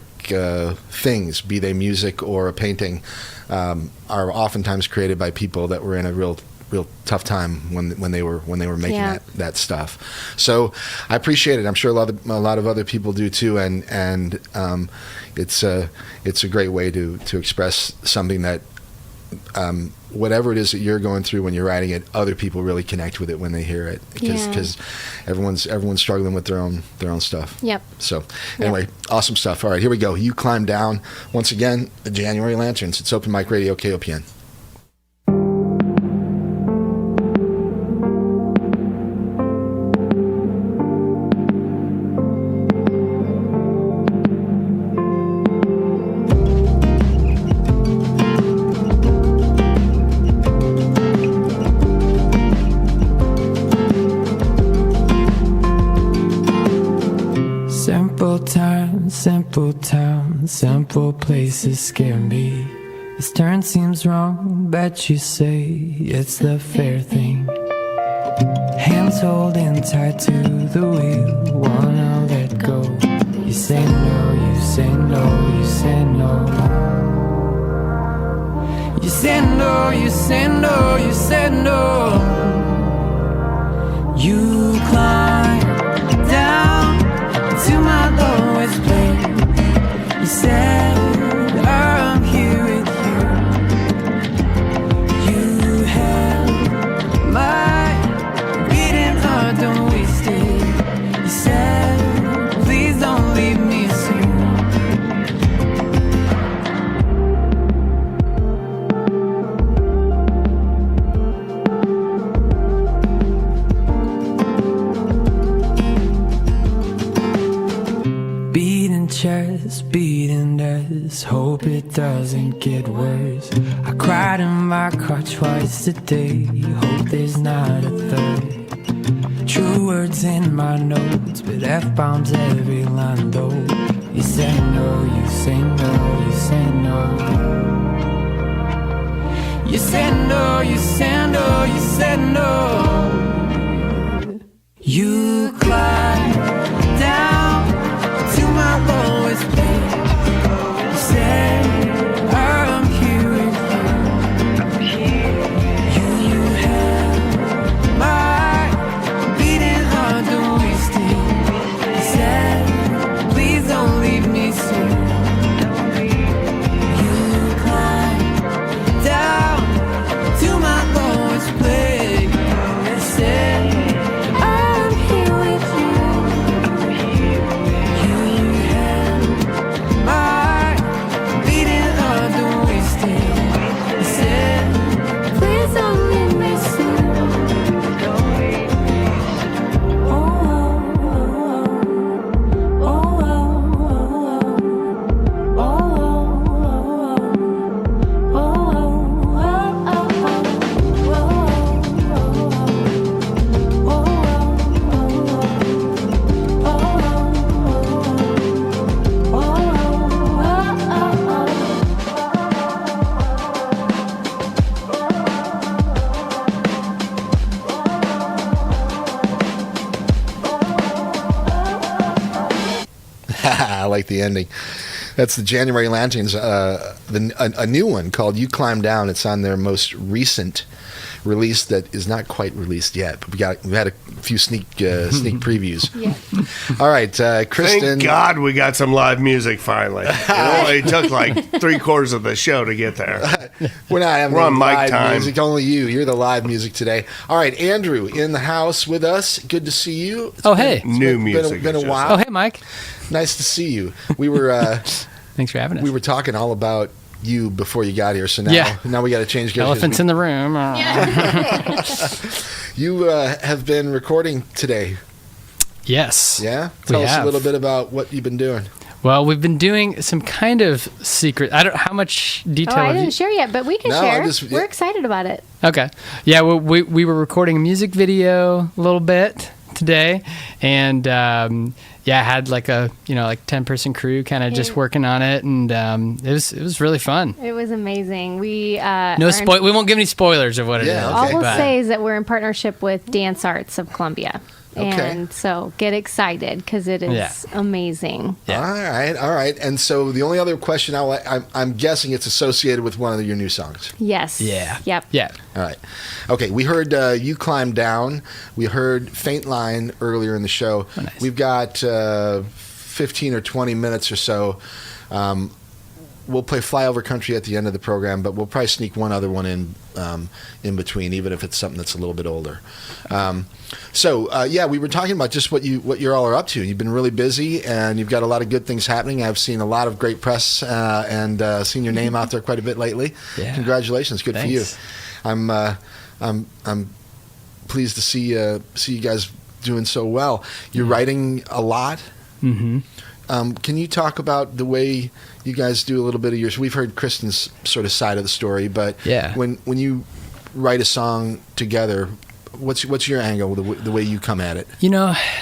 things, be they music or a painting, are oftentimes created by people that were in a real tough time when they were making
Yeah.
that stuff. So I appreciate it. I'm sure a lot of other people do too, and it's a great way to express something that whatever it is that you're going through when you're writing it, other people really connect with it when they hear it because everyone's struggling with their own stuff.
Yep.
So anyway, awesome stuff. All right, here we go. You Climb Down. Once again, the January Lanterns. It's Open Mic Radio, KOPN.
Simple town, simple places scare me. This turn seems wrong, but you say it's the fair thing. Hands holding tight to the wheel, wanna let go. You say no, you say no, you say no. You say no, you say no, you say no. You climb down to my lowest place. You said I'm here with you. You held my beating heart, don't waste it. You said please don't leave me soon. Chest beating dust, hope it doesn't get worse. I cried in my car twice today, hope there's not a third. True words in my notes, but F-bombs every line though. You say no, you say no, you say no. You said no, you said no, you said no. You climbed down to my lowest place. You said I'm here with you. You had my beating heart to wasting. You said please don't leave me soon. You climbed down to my lowest place. You said I'm here with you. You had my beating heart to wasting. You said please don't leave me soon. Oh, oh, oh, oh, oh,
I like the ending. That's the January Lanterns, a new one called "You Climb Down." It's on their most recent release that is not quite released yet, but we had a few sneak previews.
Yeah.
All right, Kristin.
Thank God we got some live music finally. It only took like 3/4 of the show to get there.
We're not having
We're on mic
live
time.
music. Only you. You're the live music today. All right, Andrew in the house with us. Good to see you.
Oh, hey.
New music.
Been a
is just-
while.
Oh, hey, Mike.
Nice to see you. We were
Thanks for having us.
we were talking all about you before you got here. So now
Yeah.
now we got to change gears.
Elephants in the room.
You have been recording today.
Yes.
Yeah.
We
Tell us a
have.
little bit about what you've been doing.
Well, we've been doing some kind of secret. I don't how much detail.
Oh, I
have you-
didn't share yet, but we can
No,
share.
I just-
We're excited about it.
Okay. Yeah, well, we were recording a music video a little bit today, and yeah, I had like a 10-person crew kind of just
Yeah.
working on it, and it was really fun.
It was amazing. We
No spoil. We won't give any spoilers of what it is.
Yeah,
All
okay.
we'll
but-
say is that we're in partnership with Dance Arts of Columbia.
Okay.
And so get excited because it is
Yeah.
amazing.
Yeah.
All right. And so the only other question I'm guessing it's associated with one of your new songs.
Yes.
Yeah.
Yep.
Yeah.
All right. Okay. We heard "You Climb Down." We heard "Faint Line" earlier in the show.
Oh, nice.
We've got 15 or 20 minutes or so. We'll play "Flyover Country" at the end of the program, but we'll probably sneak one other one in between, even if it's something that's a little bit older. Yeah, we were talking about just what you all are up to. You've been really busy, and you've got a lot of good things happening. I've seen a lot of great press and seen your name out there quite a bit lately.
Yeah.
Congratulations, good
Thanks.
for you. I'm pleased to see you guys doing so well. You're writing a lot.
Mm-hmm.
Can you talk about the way you guys do a little bit of yours? We've heard Kristin's sort of side of the story, but
Yeah.
when you write a song together, what's your angle, the way you come at it?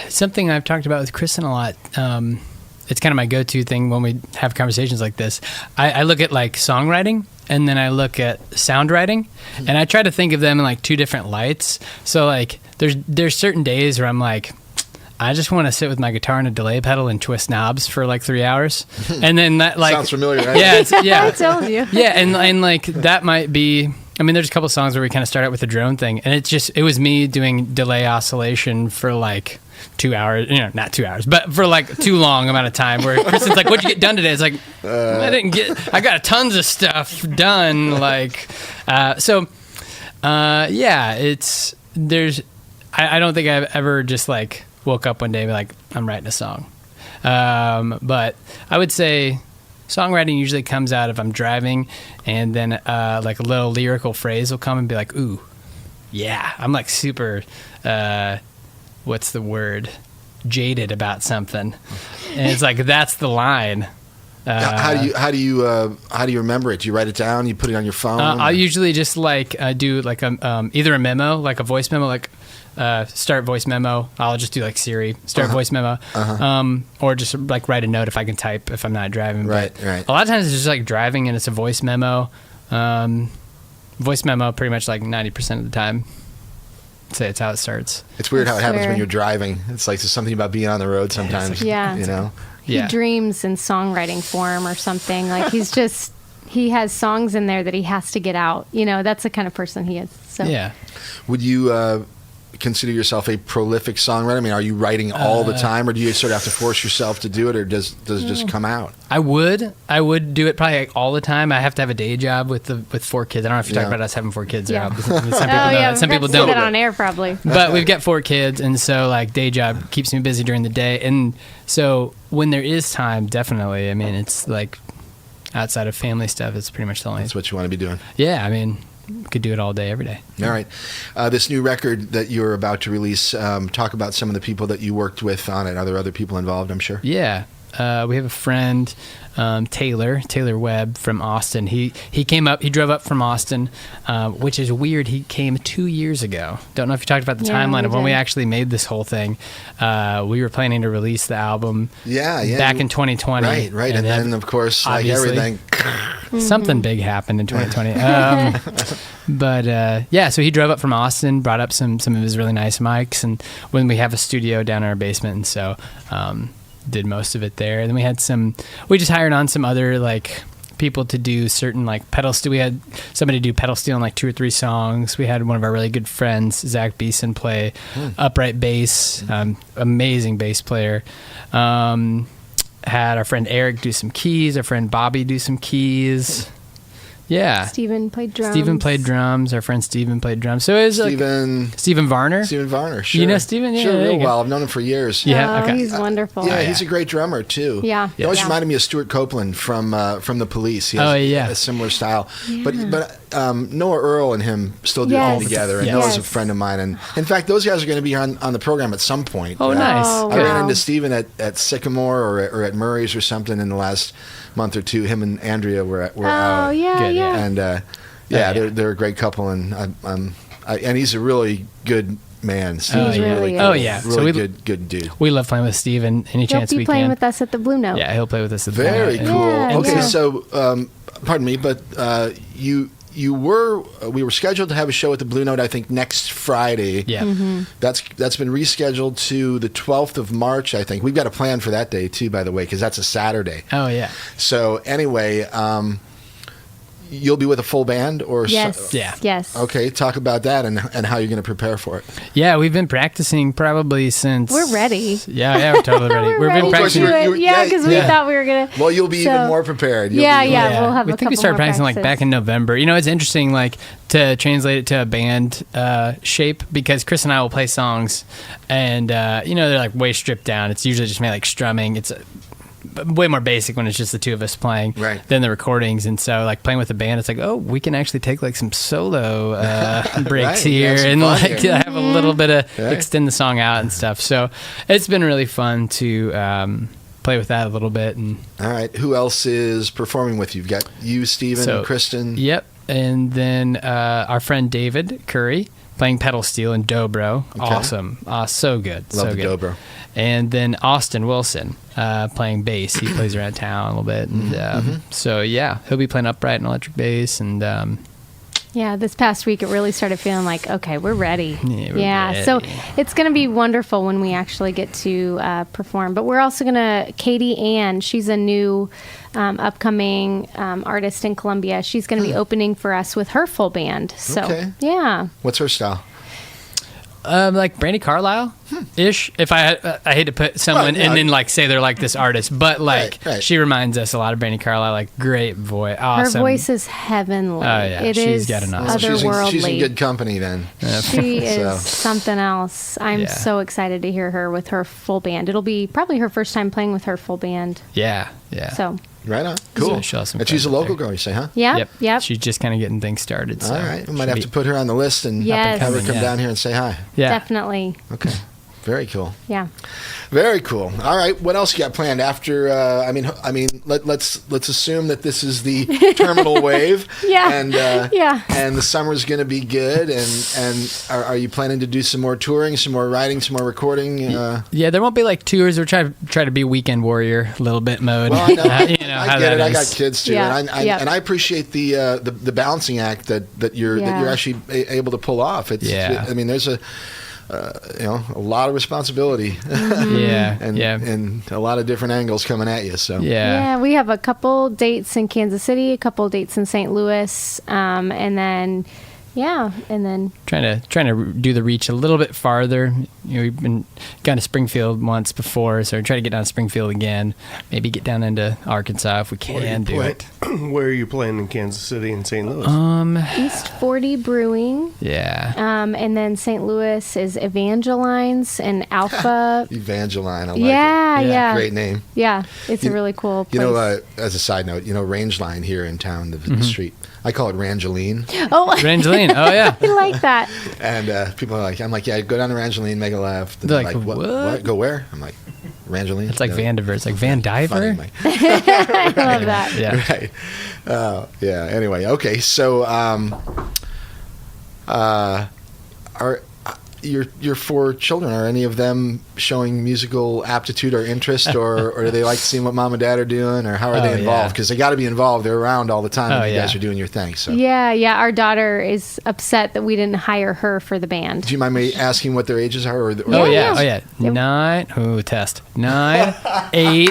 Something I've talked about with Kristin a lot. It's kind of my go-to thing when we have conversations like this. I look at like songwriting, and then I look at sound writing, and I try to think of them in like two different lights. So like there's certain days where I'm like, I just want to sit with my guitar and a delay pedal and twist knobs for like 3 hours, and then that like
Sounds familiar, right?
Yeah, yeah.
I told you.
Yeah, and like that might be. I mean, there's a couple songs where we kind of start out with the drone thing, and it was me doing delay oscillation for like 2 hours. Not 2 hours, but for like too long amount of time. Where Kristin's like, "What'd you get done today?" It's like, I got tons of stuff done. Like, yeah, I don't think I've ever just like woke up one day and be like, I'm writing a song. But I would say songwriting usually comes out if I'm driving, and then like a little lyrical phrase will come and be like, ooh, yeah. I'm like super, what's the word? Jaded about something. And it's like, that's the line.
How do you remember it? Do you write it down? You put it on your phone?
I'll usually just like do like either a memo, like a voice memo, like start voice memo. I'll just do like Siri, start voice memo, or just like write a note if I can type if I'm not driving.
Right,
But
right.
A lot of times it's just like driving and it's a voice memo. voice memo pretty much like 90% of the time. I'd say it's how it starts.
It's weird how it happens when you're driving. It's like there's something about being on the road sometimes.
Yeah.
You know?
He dreams in songwriting form or something. Like he has songs in there that he has to get out. You know, that's the kind of person he is. So.
Yeah.
Would you consider yourself a prolific songwriter? I mean, are you writing all the time, or do you sort of have to force yourself to do it, or does it just come out?
I would do it probably like all the time. I have to have a day job with 4 kids. I don't know if you're talking about us having 4 kids or not. Some people don't.
That on air probably.
But we've got 4 kids, and so like day job keeps me busy during the day. And so when there is time, definitely. I mean, it's like outside of family stuff, it's pretty much the only.
That's what you want to be doing.
Yeah, I mean, could do it all day, every day.
All right. This new record that you're about to release, talk about some of the people that you worked with on it. Are there other people involved, I'm sure?
Yeah. We have a friend, Taylor Webb from Austin. He drove up from Austin, which is weird. He came 2 years ago. Don't know if you talked about the timeline of when we actually made this whole thing. We were planning to release the album back in 2020.
Right. And then, of course, like everything.
Something big happened in 2020. So he drove up from Austin, brought up some of his really nice mics, and when we have a studio down in our basement, and so did most of it there. And then we just hired on some other like people to do certain like pedal steel. We had somebody do pedal steel on like 2 or 3 songs. We had one of our really good friends, Zach Beeson, play upright bass, amazing bass player. Had our friend Eric do some keys, our friend Bobby do some keys. Yeah.
Steven played drums.
Our friend Steven played drums. So it was Steven Varner.
Steven Varner, sure.
You know Steven? Yeah,
sure, real well. I've known him for years.
Yeah, okay.
He's wonderful.
Yeah, he's a great drummer, too.
Yeah.
He always reminded me of Stuart Copeland from The Police. He has a similar style. Yeah. But Noah Earl and him still do it together. And Noah's a friend of mine. And in fact, those guys are going to be on the program at some point.
Oh, nice.
I ran into Steven at Sycamore or at Murray's or something in the last month or two. Him and Andrea were out.
Oh, yeah.
And they're a great couple, and and he's a really good man. Steve's really good dude.
We love playing with Steve, and any chance we can.
He'll be playing with us at the Blue Note.
Yeah, he'll play with us at the Blue Note.
Very cool.
Yeah,
okay, so pardon me, but we were scheduled to have a show at the Blue Note, I think, next Friday.
Yeah.
Mm-hmm.
That's been rescheduled to the 12th of March, I think. We've got a plan for that day, too, by the way, because that's a Saturday.
Oh, yeah.
So, anyway, you'll be with a full band?
Yes.
Okay, talk about that and how you're going to prepare for it.
Yeah, we've been practicing probably since...
We're ready.
Yeah, we're totally ready.
We've been practicing. Because we thought we were going to...
Well, you'll be even more prepared.
We'll have
I think we started practicing like back in November. You know, it's interesting like to translate it to a band shape, because Chris and I will play songs and, they're like way stripped down. It's usually just maybe like strumming. It's way more basic when it's just the two of us playing than the recordings. And so like playing with a band, it's like, oh, we can actually take like some solo breaks here and like have a little bit of extend the song out and stuff. So it's been really fun to play with that a little bit. And
all right, who else is performing with you? You've got you, Steven, Kristin.
Yep. And then our friend David Curry playing pedal steel and dobro. Okay. Awesome. So good.
Love
so
the
good.
dobro.
And then Austin Wilson playing bass. He plays around town a little bit. And so, yeah, he'll be playing upright and electric bass. And
this past week it really started feeling like, okay, we're ready.
Yeah, ready.
So it's going to be wonderful when we actually get to perform. But we're also going to, Katie Ann, she's a new upcoming artist in Columbia. She's going to be opening for us with her full band. So, yeah.
What's her style?
Like Brandi Carlile-ish. If I hate to put someone and then like say they're like this artist, but like she reminds us a lot of Brandi Carlile. Like great voice, awesome.
Her voice is heavenly.
Oh yeah,
she's
got an awesome.
Otherworldly.
She's in good company then.
She is something else. I'm so excited to hear her with her full band. It'll be probably her first time playing with her full band.
Yeah.
So.
Right on. Cool.
So
and she's a local girl, you say, huh?
Yep.
She's just kind of getting things started. So
all right. We might have to put her on the list and have her come down here and say hi.
Yeah.
Definitely.
Okay. Very cool.
Yeah.
Very cool. All right, what else you got planned after? Let's assume that this is the terminal wave.
Yeah.
And and the summer's going to be good. And are you planning to do some more touring, some more writing, some more recording?
Yeah, there won't be like tours. We're trying to be weekend warrior a little bit mode.
Well, I know.
I
get it. I got kids too,
Yeah.
and I appreciate the balancing act that you're actually able to pull off. I mean, there's a lot of responsibility, and a lot of different angles coming at you. So
yeah, we have a couple dates in Kansas City, a couple dates in St. Louis, and then
trying to do the reach a little bit farther. We've been gone to Springfield once before, so we're trying to get down to Springfield again. Maybe get down into Arkansas if we can do it.
Where are you playing in Kansas City and St. Louis?
East 40 Brewing.
Yeah.
And then St. Louis is Evangeline's and Alpha.
Evangeline, I like
it. Yeah.
Great name.
Yeah, it's a really cool place.
As a side note, Rangeline here in town, the street, I call it Rangeline.
Oh,
Rangeline. Oh yeah.
I like that.
And people are like, I'm like, yeah, go down to Rangeline, make a left. And
They're
like,
like,
what? Go where? I'm like, Rangeline.
It's like Vandiver. It's like Van Diver.
I love that.
Yeah.
Right. Yeah. Anyway, okay. So, are your 4 children, are any of them showing musical aptitude or interest, or do they like seeing what mom and dad are doing, or how are they involved? Because they got to be involved. They're around all the time when you guys are doing your thing. So
yeah. Our daughter is upset that we didn't hire her for the band.
Do you mind me asking what their ages are?
Oh yeah. 9. Oh, test 9, 8.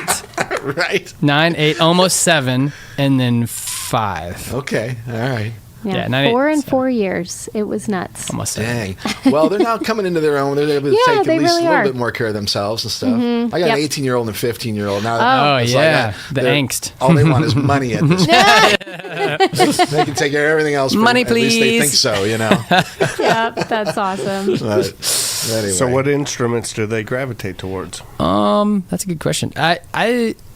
Right.
9, 8, almost 7, and then 5.
Okay. All right.
Yeah,
9,
4
8,
and
7.
4 years. It was nuts.
Almost 7.
Dang. Well, they're now coming into their own. They're able to take at least a little bit more care of themselves and stuff. I got an 18-year-old and a 15-year-old now.
The angst.
All they want is money at this point. They can take care of everything else.
Money,
at least they think
please.
so,
Yep, that's awesome.
But anyway.
So, what instruments do they gravitate towards?
That's a good question.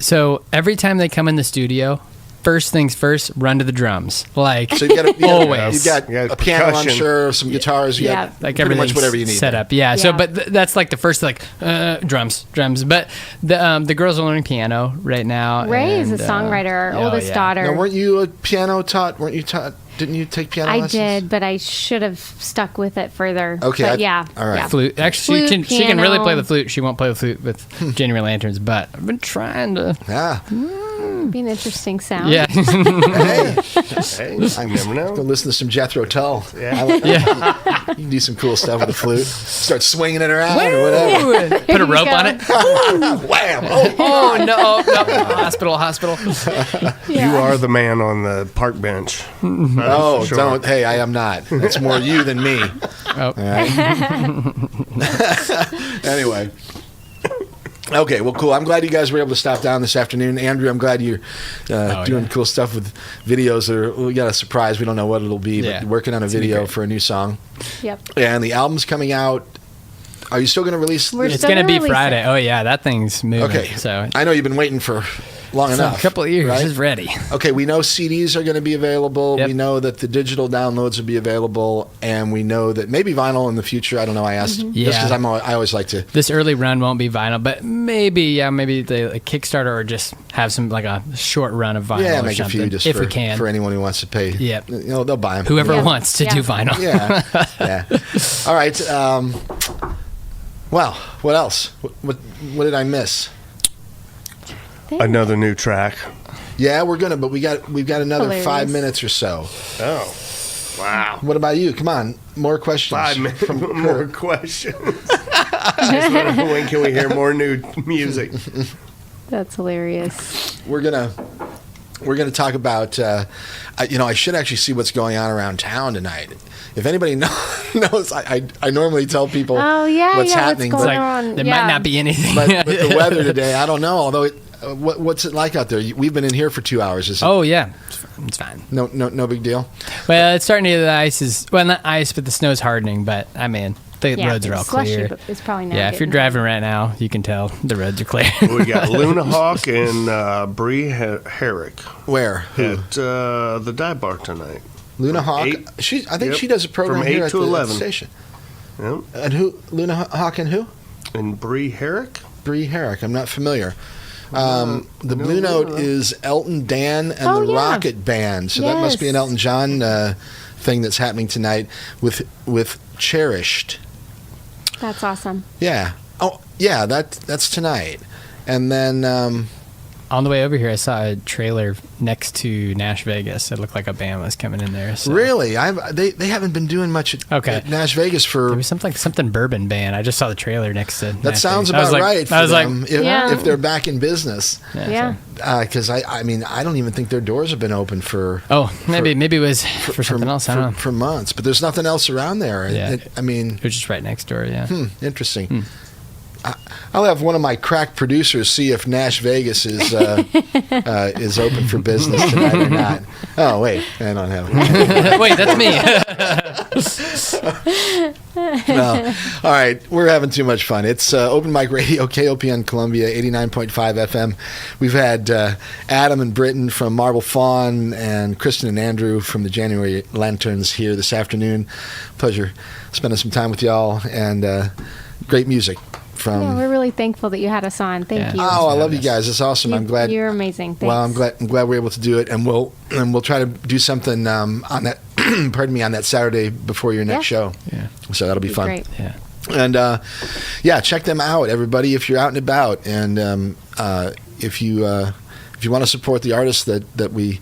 So every time they come in the studio, first things first, run to the drums. Like,
so you've
always.
got a piano, I'm sure, some guitars. You got
like
pretty much whatever you need.
Set up. Yeah. So, but that's like the first drums. But the girls are learning piano right now.
Ray is a songwriter. Our oldest daughter.
Now, weren't you a piano taught? Weren't you taught? Didn't you take piano lessons?
I did, but I should have stuck with it further.
Okay.
But yeah.
All right.
Yeah.
Flute. Actually,
Flute,
she can really
piano.
play the flute. She won't play the flute with January Lanterns, but I've been trying to.
Yeah.
Be an interesting sound.
Yeah.
Hey, I never know.
Go listen to some Jethro Tull.
Yeah.
You can do some cool stuff with the flute. Start swinging it around or whatever.
Put a rope on it.
Wham!
Oh no! Hospital.
You are the man on the park bench.
Oh,
Sure.
don't. Hey, I am not. That's more you than me.
Oh.
All right. Anyway. Okay, well, cool. I'm glad you guys were able to stop down this afternoon. Andrew, I'm glad you're doing cool stuff with videos. We got a surprise. We don't know what it'll be, but working on a video for a new song.
Yep.
And the album's coming out. Are you still going to release?
It's going to be Friday. Oh yeah, that thing's moving.
Okay.
So
I know you've been waiting for long enough.
A couple of years.
Right?
It's ready.
Okay, we know CDs are going to be available.
Yep.
We know that the digital downloads will be available, and we know that maybe vinyl in the future. I don't know. I asked just because I always like to.
This early run won't be vinyl, but maybe the Kickstarter or just have some like a short run of vinyl.
Yeah,
or
make a
something,
few just
if we can
for anyone who wants to pay.
Yep.
They'll buy them.
Whoever wants to do vinyl.
Yeah. All right. Well, what else? What did I miss?
Another new track.
Yeah, we've got another
Hilarious.
5 minutes or so.
Oh, wow!
What about you? Come on, more questions.
5 minutes. More questions. When can we hear more new music?
That's hilarious.
We're gonna talk about. I should actually see what's going on around town tonight. If anybody knows, I normally tell people what's happening.
What's going
Like,
on?
there might not be anything.
But with the weather today, I don't know. Although, what's it like out there? We've been in here for 2 hours. Is it?
Oh yeah, it's fine.
No big deal.
Well, it's starting to. The ice is not ice, but the snow's hardening. But I mean, the roads are all
slushy,
clear.
But it's probably not.
Yeah, if you're driving right now, you can tell the roads are clear.
We got Luna Hawk and Bree Herrick
Where? Who?
at the Dive Bar tonight.
Luna Hawk.
8.
I think she does a program
From
here
8
at
to
the
11.
station.
Yep.
And who? Luna Hawk and who?
And Bree Herrick?
Bree Herrick. I'm not familiar. The Blue Note is Elton Dan and the Rocket Band. So that must be an Elton John thing that's happening tonight with Cherished.
That's awesome.
Yeah. Oh, yeah, that's tonight. And then...
on the way over here, I saw a trailer next to Nash Vegas. It looked like a band was coming in there. So.
Really? They haven't been doing much at Nash Vegas for...
There was something bourbon band. I just saw the trailer next to
That
Nash
sounds
Vegas.
about right for them if they're back in business.
Yeah.
Because, I mean, I don't even think their doors have been open for...
maybe it was for something else. I don't know.
For months. But there's nothing else around there.
Yeah.
I mean...
It was just right next door, yeah.
Interesting. I'll have one of my crack producers see if Nash Vegas is open for business tonight or not. Oh, wait. I don't have it.
Wait, that's me.
No. All right. We're having too much fun. It's Open Mic Radio, KOPN Columbia, 89.5 FM. We've had Adam and Britton from Marble Fawn and Kristin and Andrew from the January Lanterns here this afternoon. Pleasure spending some time with y'all and great music.
We're really thankful that you had us on. Thank you.
Oh, I love you guys. It's awesome. I'm glad
you're amazing. Thanks.
Well, I'm glad we're able to do it, and we'll try to do something on that. Pardon me, on that Saturday before your next show. Yeah. So that'll be fun.
Great.
Yeah.
And check them out, everybody, if you're out and about, and if you want to support the artists that we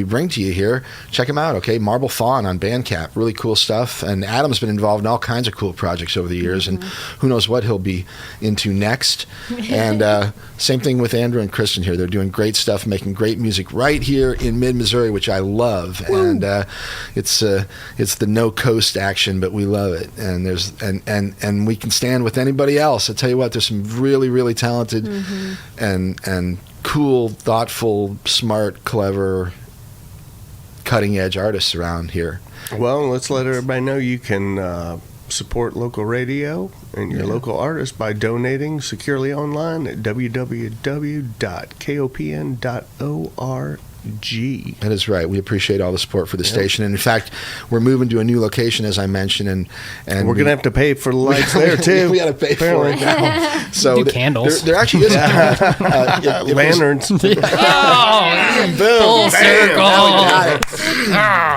bring to you here, check them out, okay? Marble Fawn on Bandcamp, really cool stuff. And Adam's been involved in all kinds of cool projects over the years, and who knows what he'll be into next. And same thing with Andrew and Kristin here. They're doing great stuff, making great music right here in mid-Missouri, which I love. And it's the no-coast action, but we love it. And and we can stand with anybody else. I tell you what, there's some really, really talented and cool, thoughtful, smart, clever, cutting-edge artists around here.
Well, let's let everybody know you can support local radio and your local artists by donating securely online at www.kopn.org.
That is right. We appreciate all the support for the station. And in fact, we're moving to a new location, as I mentioned, and
we're going to have to pay for the lights there too.
We got to pay for it now. So
do candles.
There actually is
lanterns.
Boom!
Full
circle.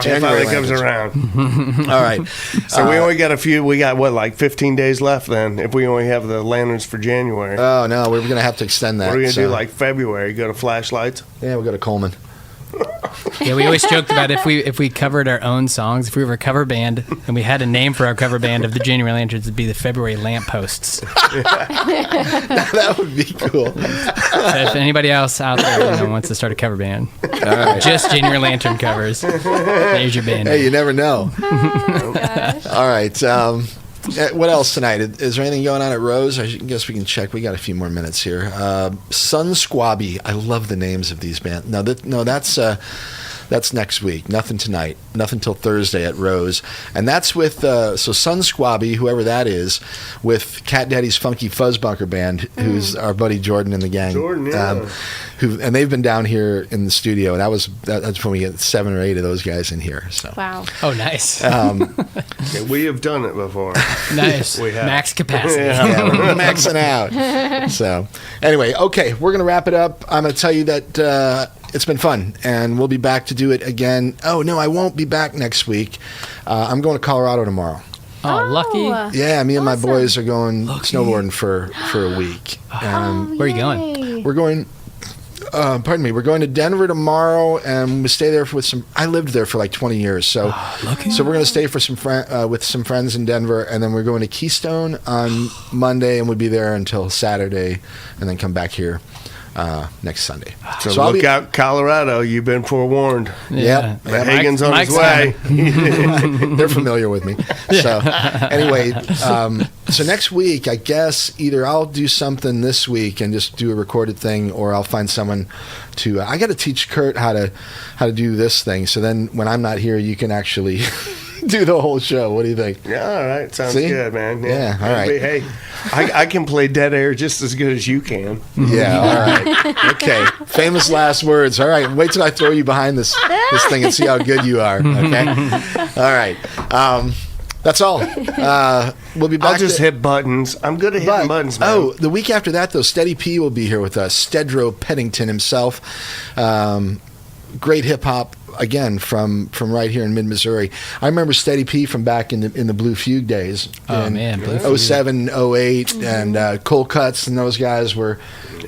January comes around.
All right.
So we only got we got like 15 days left then, if we only have the lanterns for January.
Oh no, we're going to have to extend that.
What are we going to do like February? Go to flashlights?
Yeah, we'll go to Coleman.
Yeah, we always joked about if we covered our own songs, if we were a cover band and we had a name for our cover band of the January Lanterns, it'd be the February Lampposts.
That would be cool.
So if anybody else out there wants to start a cover band, just January Lantern covers, there's your band.
Hey, you never know. All right. What else tonight? Is there anything going on at Rose? I guess we can check. We got a few more minutes here. Sun Squabby. I love the names of these bands. That's next week. Nothing tonight. Nothing till Thursday at Rose. And that's with Sun Squabby, whoever that is, with Cat Daddy's Funky Fuzzbunker Band, who's our buddy Jordan and the gang.
Jordan, yeah.
And they've been down here in the studio, and that's when we get 7 or 8 of those guys in here. So.
Wow.
Oh, nice.
We have done it before.
Nice.
We have.
Max capacity.
Yeah, we're maxing out. So, anyway, okay, we're going to wrap it up. I'm going to tell you that it's been fun, and we'll be back to do it again. Oh, no, I won't be back next week. I'm going to Colorado tomorrow.
Oh, lucky.
Yeah, me and my boys are going snowboarding for a week.
Where are you going?
We're going... we're going to Denver tomorrow, and we stay there with some... I lived there for like 20 years, so we're going to stay for with some friends in Denver, and then we're going to Keystone on Monday, and we'll be there until Saturday, and then come back here next Sunday.
So look out, Colorado. You've been forewarned.
Yeah.
The Hagan's on his way.
They're familiar with me. So anyway, so next week, I guess either I'll do something this week and just do a recorded thing, or I'll find someone to. I got to teach Kurt how to do this thing. So then when I'm not here, you can actually do the whole show. What do you think?
Yeah, all right. Sounds good, man.
Yeah, all right.
Hey, I can play Dead Air just as good as you can.
Yeah, all right. Okay. Famous last words. All right. Wait till I throw you behind this thing and see how good you are. Okay. All right. That's all. We'll be back.
I'll just hit buttons. I'm good at hitting buttons, man.
Oh, the week after that, though, Steady P will be here with us. Stedro Pennington himself. Great hip-hop, again, from right here in mid-Missouri. I remember Steady P from back in the Blue Fugue days.
Oh, man. Blue Fugue.
07, 08, and Cold Cuts, and those guys were...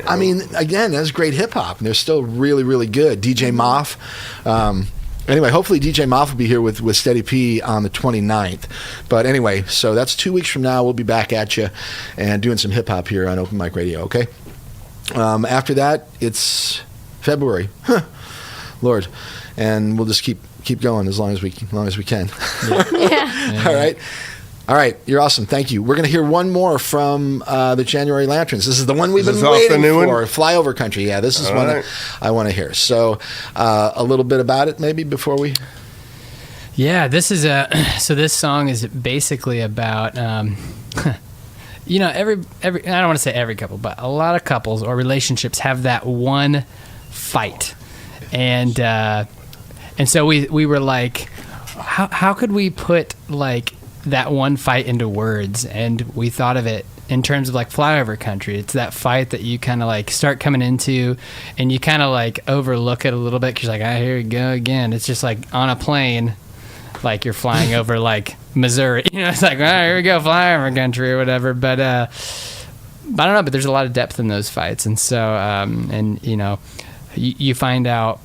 I mean, again, that's great hip-hop, and they're still really, really good. DJ Moff... Anyway, hopefully DJ Moff will be here with Steady P on the 29th. But anyway, so that's 2 weeks from now. We'll be back at you and doing some hip-hop here on Open Mic Radio, okay? After that, it's February. Lord. And we'll just keep going as long as we can.
Yeah.
All right, you're awesome. Thank you. We're going to hear one more from the January Lanterns. This is the one we've been waiting for. Flyover Country. Yeah, this is one that I want to hear. So a little bit about it maybe before we...
Yeah, this is so this song is basically about, you know, every I don't want to say every couple, but a lot of couples or relationships have that one fight. And so we were like, how could we put like that one fight into words? And we thought of it in terms of like Flyover Country. It's that fight that you kind of like start coming into and you kind of like overlook it a little bit because you're like, here we go again. It's just like on a plane, like you're flying over like Missouri, you know, it's like, here we go, Flyover Country or whatever. But I don't know, but there's a lot of depth in those fights. And so, and you know, you find out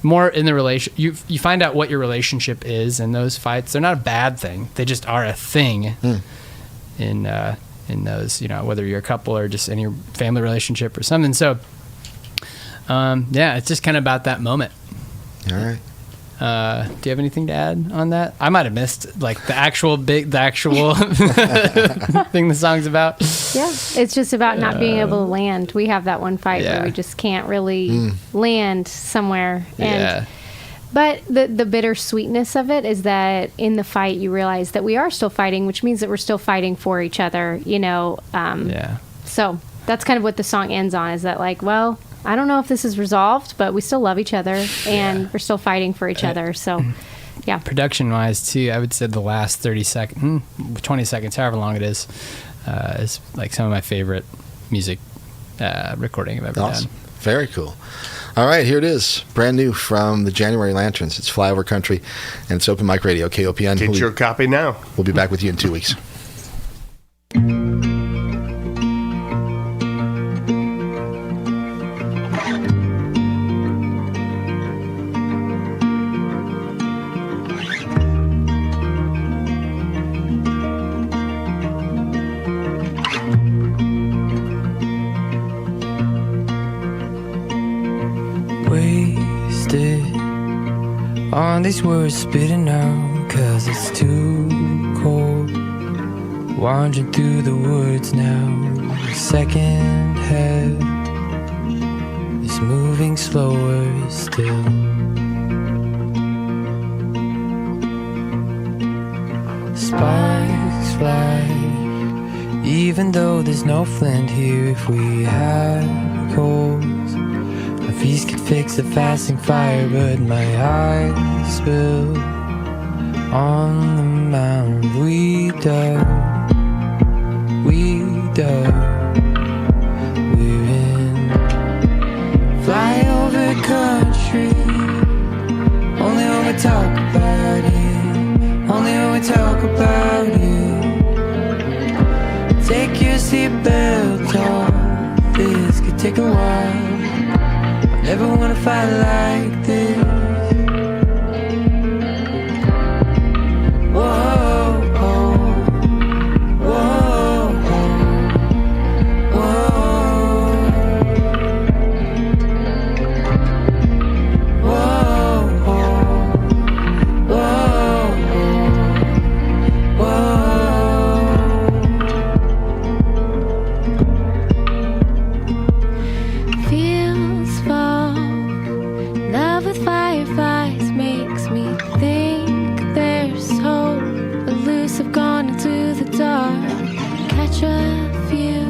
more in the relation. You find out what your relationship is in those fights. They're not a bad thing. They just are a thing in those, you know, whether you're a couple or just in your family relationship or something. So, yeah, it's just kind of about that moment.
All right.
Do you have anything to add on that? I might have missed like the actual thing the song's about.
Yeah, it's just about not being able to land. We have that one fight where we just can't really land somewhere. And but the bittersweetness of it is that in the fight you realize that we are still fighting, which means that we're still fighting for each other, you know. So that's kind of what the song ends on, is that like, well, I don't know if this is resolved, but we still love each other and we're still fighting for each other. So, yeah.
Production wise too, I would say the last 20 seconds, however long it is like some of my favorite music recording I've ever done.
Very cool. All right, here it is. Brand new from the January Lanterns. It's Flyover Country and it's Open Mic Radio, KOPN.
Get your copy now.
We'll be back with you in 2 weeks.
On these words spitting out, 'cause it's too cold. Wandering through the woods now, second head is moving slower still. Sparks fly, even though there's no flint here. If we had coals, my feast could fix a fasting fire, but my eyes will on the mound. We dug, we're in flyover country. Only when we talk about it, only when we talk about it. Take your seatbelt off, this could take a while. Never wanna fight like this. Whoa, whoa, whoa, whoa, whoa,
Feels fall. Love with fireflies makes me think there's hope. Elusive, gone into the dark. Catch a few,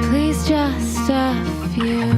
please, just a few.